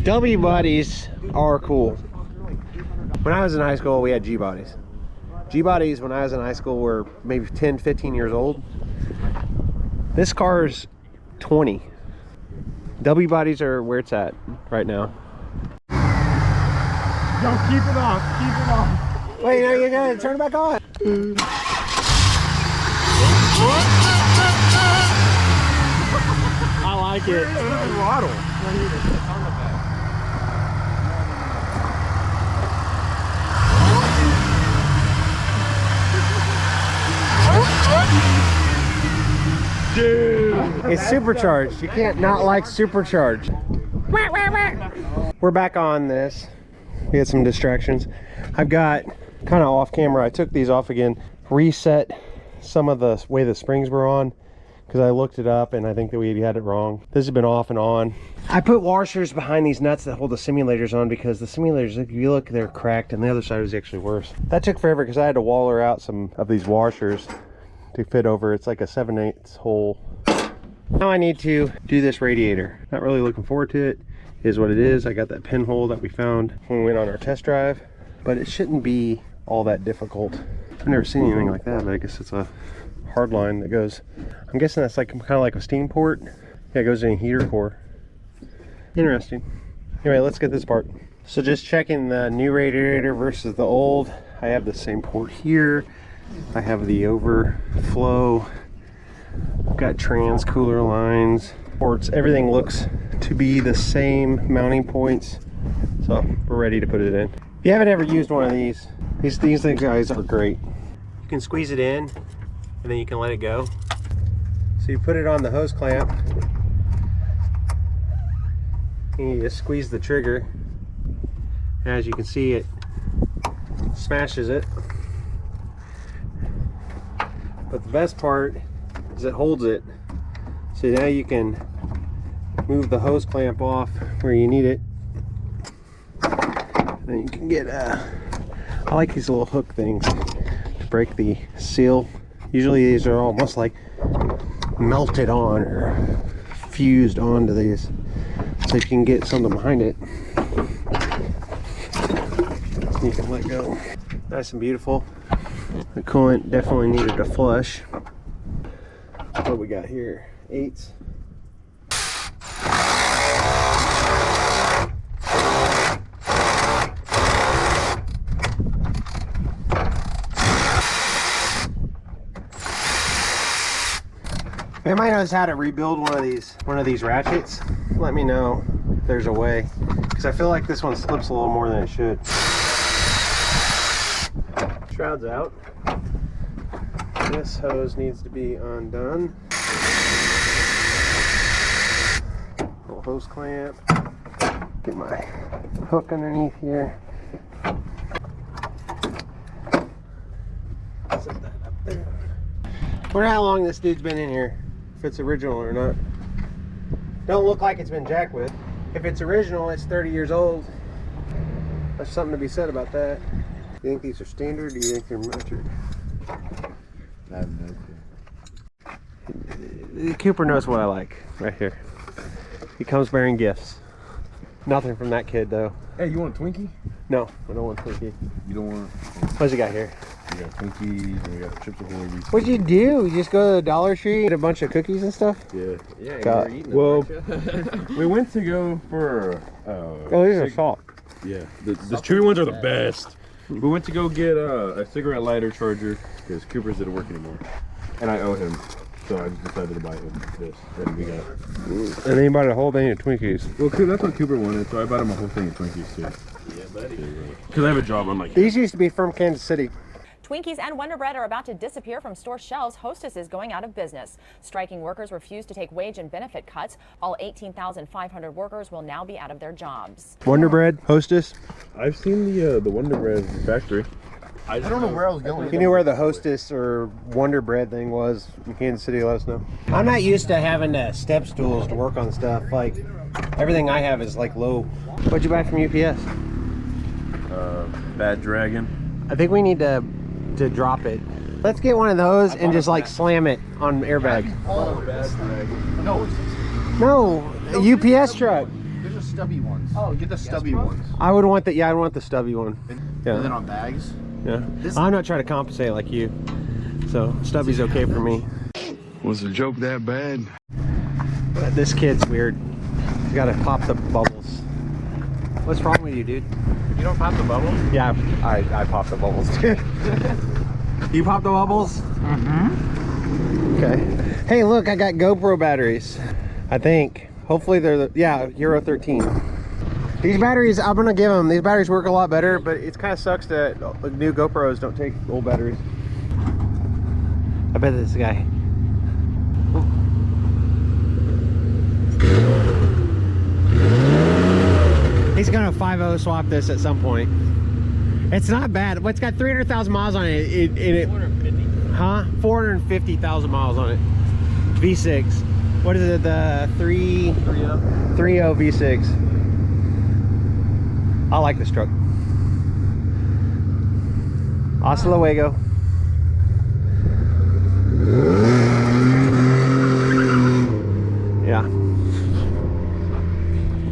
W bodies are cool. When I was in high school, we had G bodies. G bodies when I was in high school were maybe 10, 15 years old. This car's 20. W bodies are where it's at right now. Yo, keep it off. Keep it off. Wait, no, you gotta turn it back on. I like it. Throttle. Dude, it's supercharged. You can't not like supercharged. We're back on this. We had some distractions. I've got kind of off camera. I took these off again, reset some of the way the springs were on because I looked it up and I think that we had it wrong. This has been off and on. I put washers behind these nuts that hold the simulators on because the simulators, if you look, they're cracked, and the other side was actually worse. That took forever because I had to waller out some of these washers to fit over. It's like a 7/8 hole. Now I need to do this radiator. Not really looking forward to it. It is what it is. I got that pinhole that we found when we went on our test drive, but it shouldn't be all that difficult. I've never seen anything like that, but I guess it's a hard line that goes, I'm guessing that's like kind of like a steam port. Yeah, it goes in a heater core. Interesting. Anyway, let's get this part. So just checking the new radiator versus the old. I have the same port here. I have the overflow. I've got trans cooler lines. Ports, everything looks to be the same mounting points. So we're ready to put it in. If you haven't ever used one of these things guys are great. You can squeeze it in and then you can let it go. So you put it on the hose clamp and you just squeeze the trigger. As you can see, it smashes it. But the best part is it holds it. So now you can move the hose clamp off where you need it. And then you can get I like these little hook things to break the seal. Usually these are almost like melted on or fused onto these, so you can get something behind it. You can let go. Nice and beautiful. The coolant definitely needed a flush. What we got here? 8s. Anybody knows how to rebuild one of these ratchets? Let me know if there's a way, because I feel like this one slips a little more than it should. Shroud's out. This hose needs to be undone. Little hose clamp. Get my hook underneath here. Set that up there. I wonder how long this dude's been in here, if it's original or not. Don't look like it's been jacked with. If it's original, it's 30 years old. There's something to be said about that. Do you think these are standard, or do you think they're measured? I have no clue. Cooper knows what I like right here. He comes bearing gifts. Nothing from that kid though. Hey, you want a Twinkie? No, I don't want Twinkie. You don't want? What's he got here? We got Twinkies, and we got Chips Ahoy. What'd you do? You just go to the Dollar Tree, get a bunch of cookies and stuff? Yeah. Yeah, God. you're eating Well, them, we went to go for. Oh, these are salt. Yeah, the chewy ones are the best. We went to go get a cigarette lighter charger because Cooper's didn't work anymore, and I owe him, so I just decided to buy him this that we got. And then you bought a whole thing of Twinkies. Well, that's what Cooper wanted, so I bought him a whole thing of Twinkies too. Yeah, buddy. Because I have a job, I'm like. These used to be from Kansas City. Twinkies and Wonder Bread are about to disappear from store shelves. Hostess is going out of business. Striking workers refuse to take wage and benefit cuts. All 18,500 workers will now be out of their jobs. Wonder Bread, Hostess. I've seen the Wonder Bread factory. I don't know where I was going. If you knew where the Hostess or Wonder Bread thing was in Kansas City, let us know. I'm not used to having step stools to work on stuff. Like, everything I have is like low. What'd you buy from UPS? Bad Dragon. I think we need to drop it. Let's get one of those and just like slam it on airbag. No, a UPS truck. There's a stubby ones. Oh, get the stubby ones. I would want I would want the stubby one. Yeah. And then on bags. Yeah. I'm not trying to compensate like you, so stubby's okay for me. Was the joke that bad? This kid's weird. You gotta pop the bubbles. What's wrong with you, dude? You don't pop the bubbles? Yeah, I pop the bubbles, dude. You pop the bubbles? Mm-hmm. Okay. Hey, look, I got GoPro batteries. I think. Hopefully they're the, yeah, Euro 13. These batteries, I'm gonna give them. These batteries work a lot better, but it kind of sucks that new GoPros don't take old batteries. I bet this guy. He's gonna 5.0 swap this at some point. It's not bad, but it's got 300,000 miles on it. 450? Huh? 450,000 miles on it. V6. What is it? The 3.0 V6. I like this truck. Hasta luego. Yeah.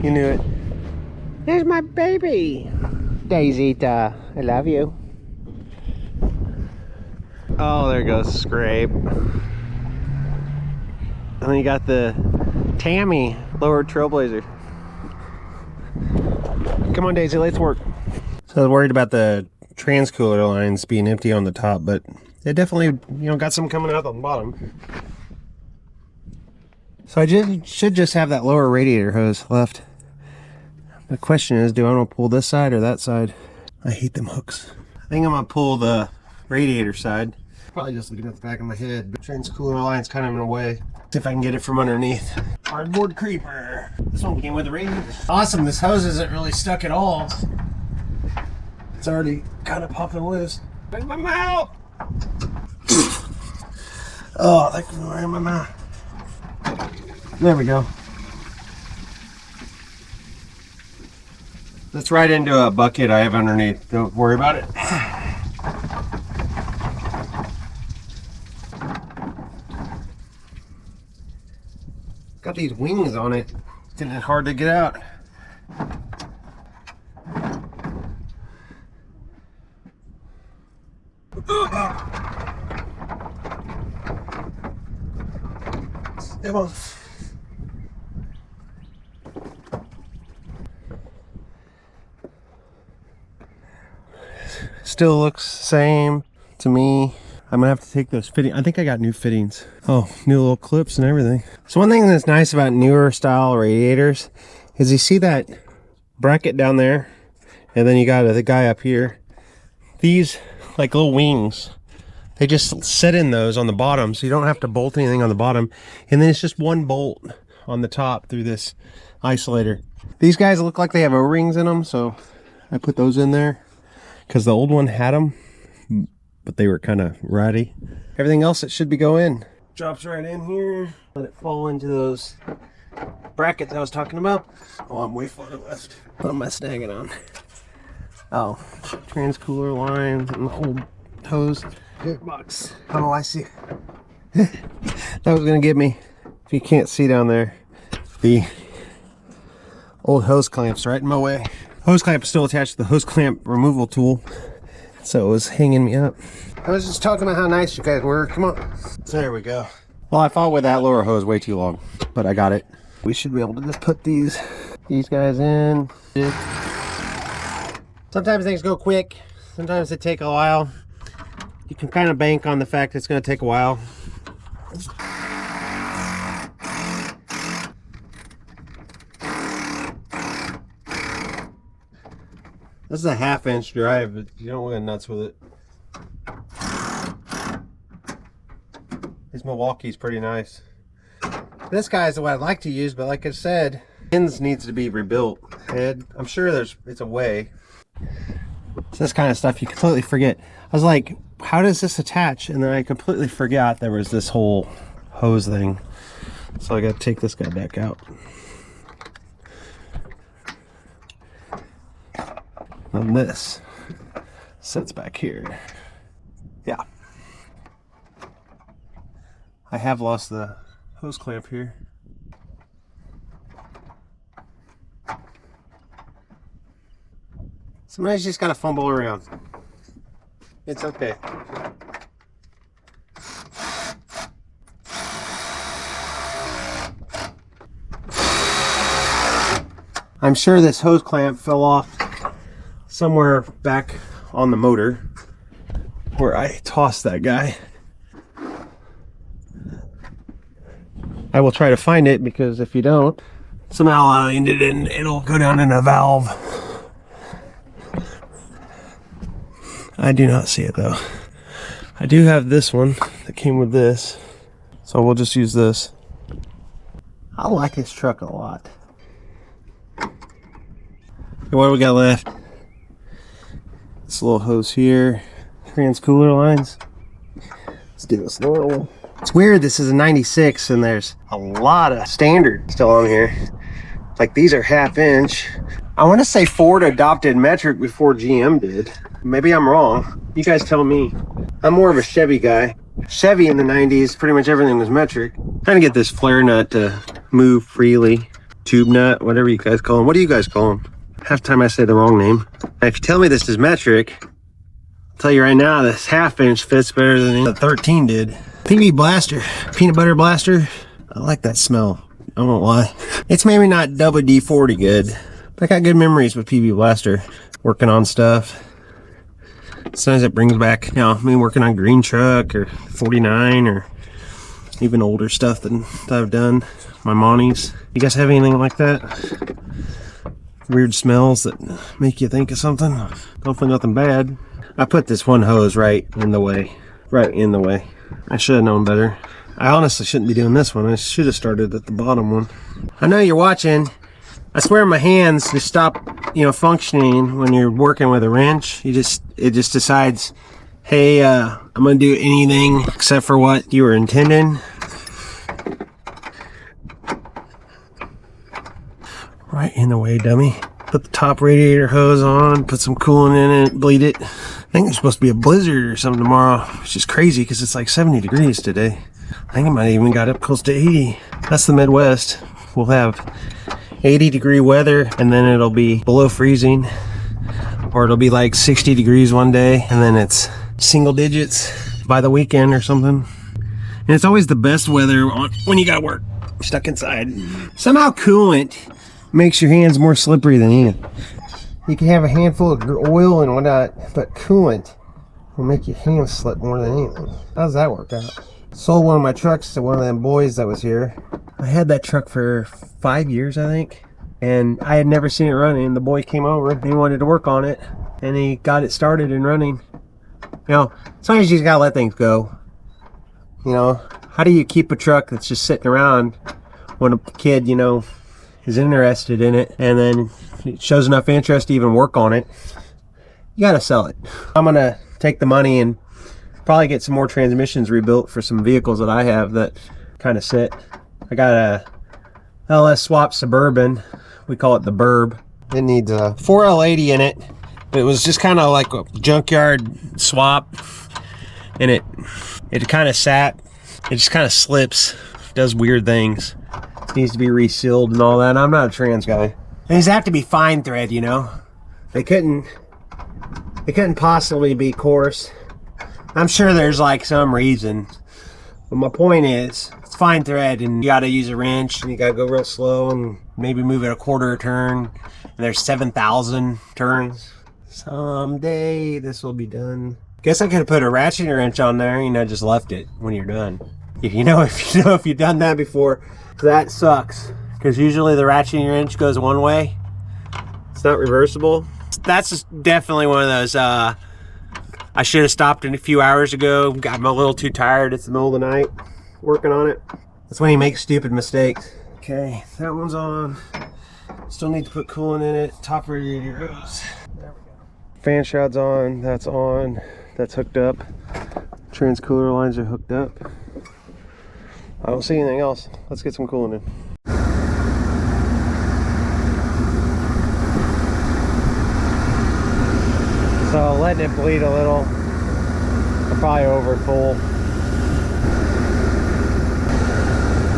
You knew it. There's my baby. Daisita, I love you. Oh, there goes Scrape. And then you got the Tammy lower Trailblazer. Come on, Daisy, let's work. So I was worried about the trans-cooler lines being empty on the top, but it definitely, you know, got some coming out on the bottom. So I should just have that lower radiator hose left. The question is, do I want to pull this side or that side? I hate them hooks. I think I'm gonna pull the radiator side. Probably just looking at the back of my head, but trans-cooler line's kind of in the way. See if I can get it from underneath. Cardboard creeper. This one came with the radiator. Awesome, this hose isn't really stuck at all. It's already kind of popping loose. In my mouth! Oh, that can go right in my mouth. There we go. That's right into a bucket I have underneath. Don't worry about it. Got these wings on it. Getting it hard to get out. Come on. Still looks same to me. I'm gonna have to take those fittings. I think I got new fittings. Oh, new little clips and everything. So one thing that's nice about newer style radiators is you see that bracket down there, and then you got the guy up here. These like little wings, they just sit in those on the bottom, so you don't have to bolt anything on the bottom. And then it's just one bolt on the top through this isolator. These guys look like they have O-rings in them, so I put those in there because the old one had them, but they were kind of ratty. Everything else that should be going drops right in here. Let it fall into those brackets I was talking about. Oh, I'm way far left. What am I snagging on? Oh, trans-cooler lines and the whole hose. Box. Oh, I see. That was gonna get me. If you can't see down there, the old hose clamps right in my way. Hose clamp is still attached to the hose clamp removal tool, so it was hanging me up. I was just talking about how nice you guys were. Come on. There we go. Well, I fought with that lower hose way too long, but I got it. We should be able to just put these guys in. Sometimes things go quick. Sometimes they take a while. You can kind of bank on the fact it's going to take a while. This is a 1/2-inch drive, but you don't go nuts with it. This Milwaukee's pretty nice. This guy's what I'd like to use, but like I said, ends needs to be rebuilt. Head, I'm sure it's a way. So this kind of stuff you completely forget. I was like, how does this attach? And then I completely forgot there was this whole hose thing. So I got to take this guy back out. And this sits back here. Yeah. I have lost the hose clamp here. Sometimes you just gotta fumble around. It's okay. I'm sure this hose clamp fell off somewhere back on the motor where I tossed that guy. I will try to find it, because if you don't, somehow I ended in, it'll go down in a valve. I do not see it though. I do have this one that came with this, so we'll just use this. I like this truck a lot. What do we got left? This little hose here, trans cooler lines. Let's do this little one. It's weird, this is a 96 and there's a lot of standard still on here. Like these are 1/2 inch. I want to say Ford adopted metric before GM did. Maybe I'm wrong. You guys tell me. I'm more of a Chevy guy. Chevy in the 90s, pretty much everything was metric. Trying to get this flare nut to move freely. Tube nut, whatever you guys call them. What do you guys call them? Half the time I say the wrong name. Now, if you tell me this is metric, I'll tell you right now, this 1/2 inch fits better than the 13 did. PB Blaster, peanut butter blaster. I like that smell. I won't lie. It's maybe not WD-40 good, but I got good memories with PB Blaster. Working on stuff. Sometimes it brings back, you know, me working on green truck or 49 or even older stuff that I've done. My Montes. You guys have anything like that? Weird smells that make you think of something? Hopefully nothing bad. I put this one hose right in the way. Right in the way. I should have known better. I honestly shouldn't be doing this one. I should have started at the bottom one. I know you're watching. I swear my hands just stop, you know, functioning when you're working with a wrench. It just decides, hey, I'm gonna do anything except for what you were intending. Right in the way, dummy. Put the top radiator hose on, put some coolant in it, bleed it. I think there's supposed to be a blizzard or something tomorrow, which is crazy because it's like 70 degrees today. I think it might even got up close to 80. That's the Midwest. We'll have 80-degree weather and then it'll be below freezing, or it'll be like 60 degrees one day and then it's single digits by the weekend or something. And it's always the best weather when you gotta work stuck inside. Somehow coolant makes your hands more slippery than anything. You can have a handful of oil and whatnot, but coolant will make your hands slip more than anything. How does that work out? Sold one of my trucks to one of them boys that was here. I had that truck for 5 years, I think, and I had never seen it running. The boy came over and he wanted to work on it, and he got it started and running. You know, sometimes you just gotta let things go. You know, how do you keep a truck that's just sitting around when a kid, you know, is interested in it and then it shows enough interest to even work on it? You gotta sell it. I'm gonna take the money and probably get some more transmissions rebuilt for some vehicles that I have that kind of sit. I got a LS swap Suburban. We call it the Burb. It needs a 4L80 in it. It was just kind of like a junkyard swap, and it kind of sat. It just kind of slips, does weird things. Needs to be resealed and all that. I'm not a trans guy. These have to be fine thread, you know. They couldn't possibly be coarse. I'm sure there's like some reason, but my point is, it's fine thread, and you got to use a wrench, and you got to go real slow, and maybe move it a quarter a turn. And there's 7,000 turns. Someday this will be done. Guess I could have put a ratcheting wrench on there, you know, just left it when you're done. If you've done that before, that sucks. Because usually the ratcheting wrench goes one way. It's not reversible. That's just definitely one of those, I should have stopped a few hours ago. Got a little too tired. It's the middle of the night working on it. That's when you make stupid mistakes. Okay, that one's on. Still need to put coolant in it. Top radiator goes. There we go. Fan shroud's on. That's hooked up. Trans cooler lines are hooked up. I don't see anything else. Let's get some coolant in. So letting it bleed a little. I'm probably over full.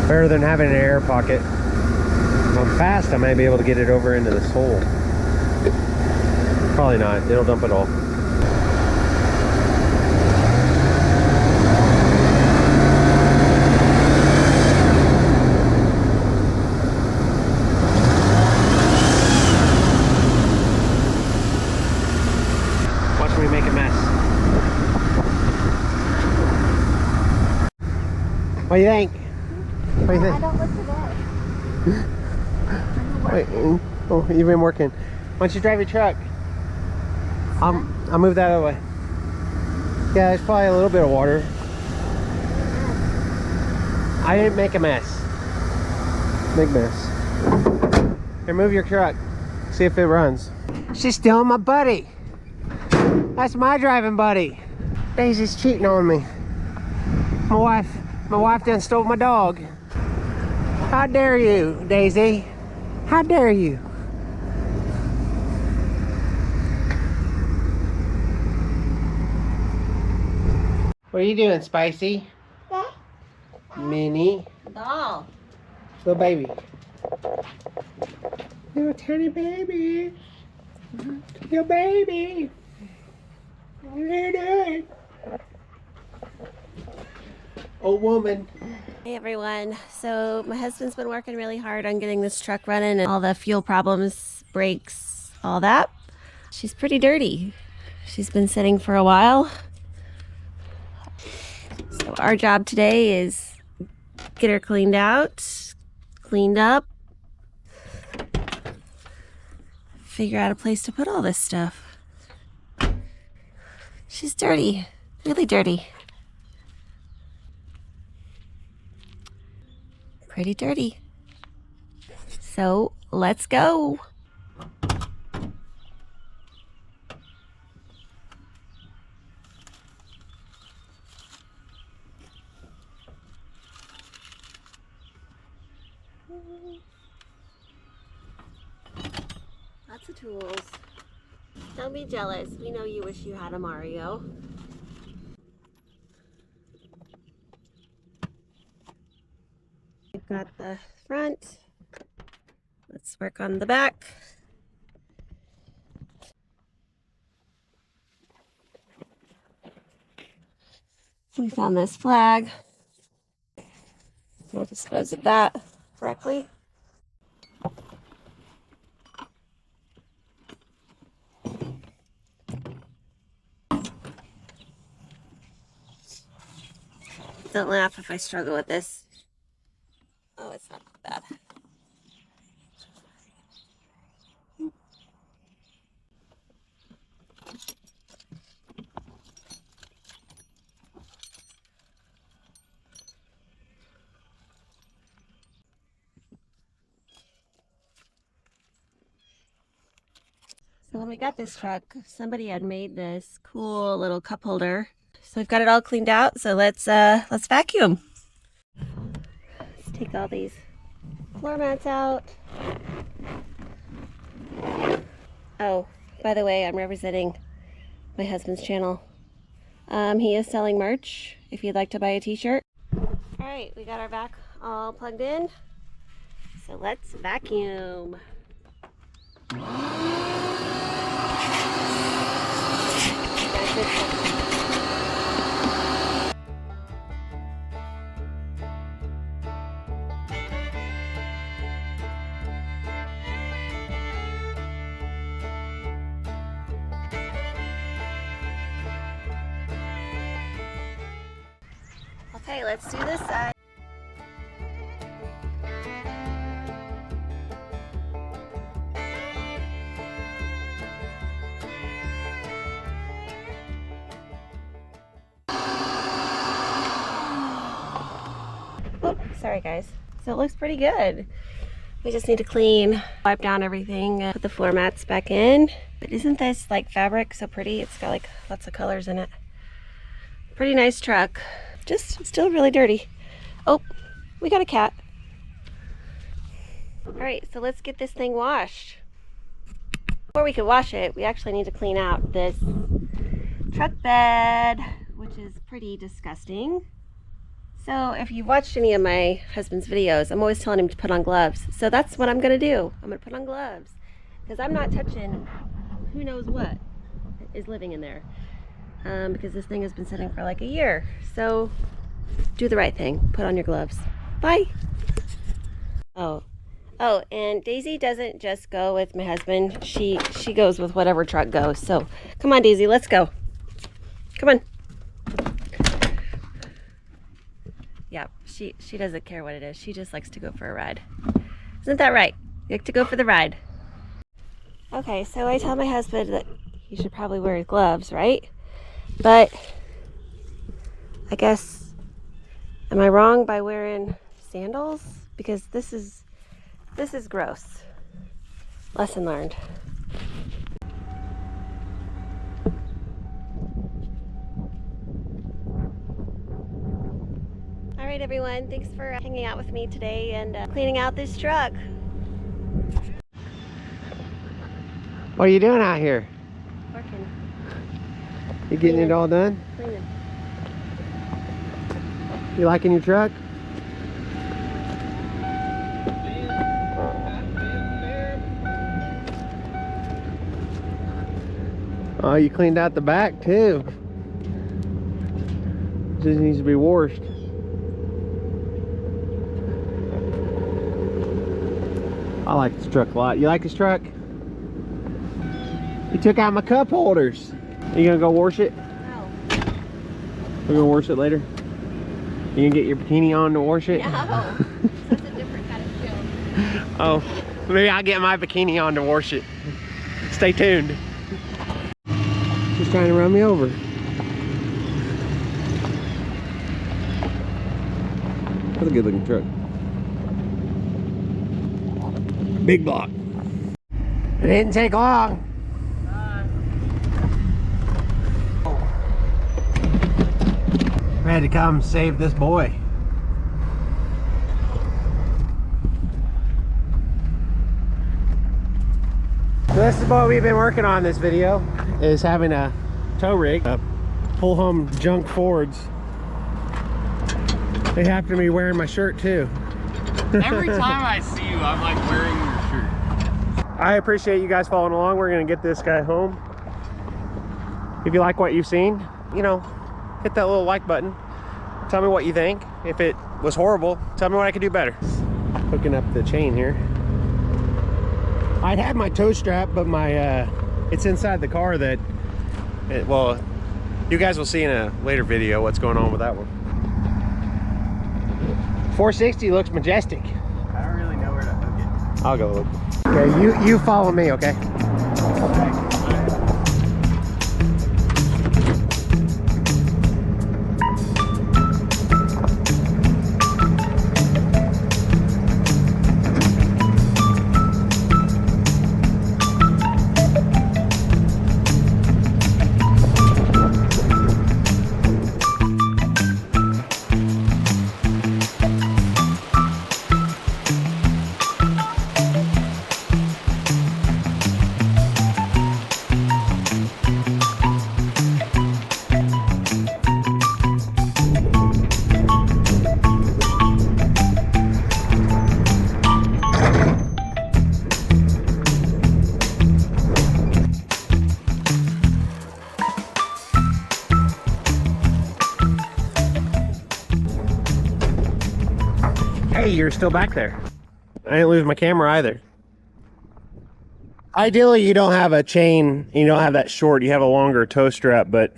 Better than having an air pocket. If I'm fast, I might be able to get it over into this hole. Probably not. It'll dump it all. What do you think? What do you think? I don't look today. Wait, oh, you've been working. Why don't you drive your truck? I'll move that other way. Yeah, there's probably a little bit of water. I didn't make a mess. Big mess. Here, move your truck. See if it runs. She's still my buddy. That's my driving buddy. Daisy's cheating on me. My wife done stole my dog. How dare you, Daisy? How dare you? What are you doing, Spicy? Minnie. Doll. Little baby. Little tiny baby. Little baby. What are you doing? Old woman. Hey everyone. So my husband's been working really hard on getting this truck running and all the fuel problems, brakes, all that. She's pretty dirty. She's been sitting for a while. So our job today is get her cleaned out, cleaned up, figure out a place to put all this stuff. She's dirty, really dirty. Pretty dirty. So let's go. Lots of tools. Don't be jealous. We know you wish you had a Mario. We've got the front. Let's work on the back. We found this flag. We'll dispose of that correctly. Don't laugh if I struggle with this. Oh, it's not bad. So when we got this truck, somebody had made this cool little cup holder. So we've got it all cleaned out. So let's vacuum. Let's take all these floor mats out. Oh, by the way, I'm representing my husband's channel. He is selling merch if you'd like to buy a t-shirt. All right, we got our vac all plugged in. So let's vacuum. Okay, let's do this side. Oh, sorry guys. So it looks pretty good. We just need to clean, wipe down everything, put the floor mats back in. But isn't this like fabric so pretty? It's got like lots of colors in it. Pretty nice truck. Just still really dirty. Oh, we got a cat. All right, so let's get this thing washed. Before we can wash it, we actually need to clean out this truck bed, which is pretty disgusting. So if you've watched any of my husband's videos, I'm always telling him to put on gloves. So that's what I'm gonna do. I'm gonna put on gloves because I'm not touching who knows what is living in there. Because this thing has been sitting for like a year. So do the right thing. Put on your gloves. Bye. Oh, and Daisy doesn't just go with my husband. She goes with whatever truck goes. So come on, Daisy, let's go. Come on. Yeah, she doesn't care what it is. She just likes to go for a ride. Isn't that right? You like to go for the ride. Okay, so I tell my husband that he should probably wear his gloves, right? But I guess, am I wrong by wearing sandals? Because this is gross. Lesson learned. All right, everyone. Thanks for hanging out with me today and cleaning out this truck. What are you doing out here? Working. You getting it all done? Cleaning. You liking your truck? Oh, you cleaned out the back too. Just needs to be washed. I like this truck a lot. You like this truck? You took out my cup holders. Are you gonna go wash it? No. We're gonna wash it later? You gonna get your bikini on to wash it? No. That's a different kind of skill. Oh, maybe I'll get my bikini on to wash it. Stay tuned. She's trying to run me over. That's a good looking truck. Big block. It didn't take long. I had to come save this boy. So this is what we've been working on this video, is having a tow rig, pull home junk Fords. They happen to be wearing my shirt too. Every time I see you, I'm like wearing your shirt. I appreciate you guys following along. We're gonna get this guy home. If you like what you've seen, you know, hit that little like button. Tell me what you think. If it was horrible, tell me what I could do better. Hooking up the chain here. I'd had my tow strap, but my it's inside the car that well, you guys will see in a later video what's going on with that one. 460 looks majestic. I don't really know where to hook it. I'll go look. Okay, you follow me, okay? Hey, you're still back there. I didn't lose my camera either. Ideally, you don't have a chain, you don't have that short, you have a longer tow strap, but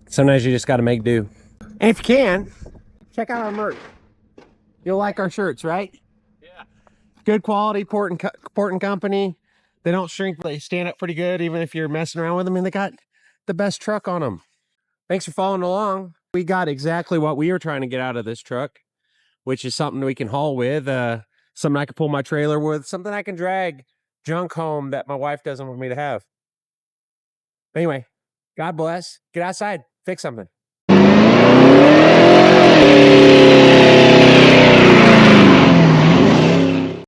sometimes you just got to make do. And if you can, check out our merch. You'll like our shirts, right? Yeah. Good quality, Port and Company. They don't shrink, they stand up pretty good, even if you're messing around with them, and they got the best truck on them. Thanks for following along. We got exactly what we were trying to get out of this truck, which is something we can haul with, something I can pull my trailer with, something I can drag junk home that my wife doesn't want me to have. Anyway, God bless. Get outside, fix something.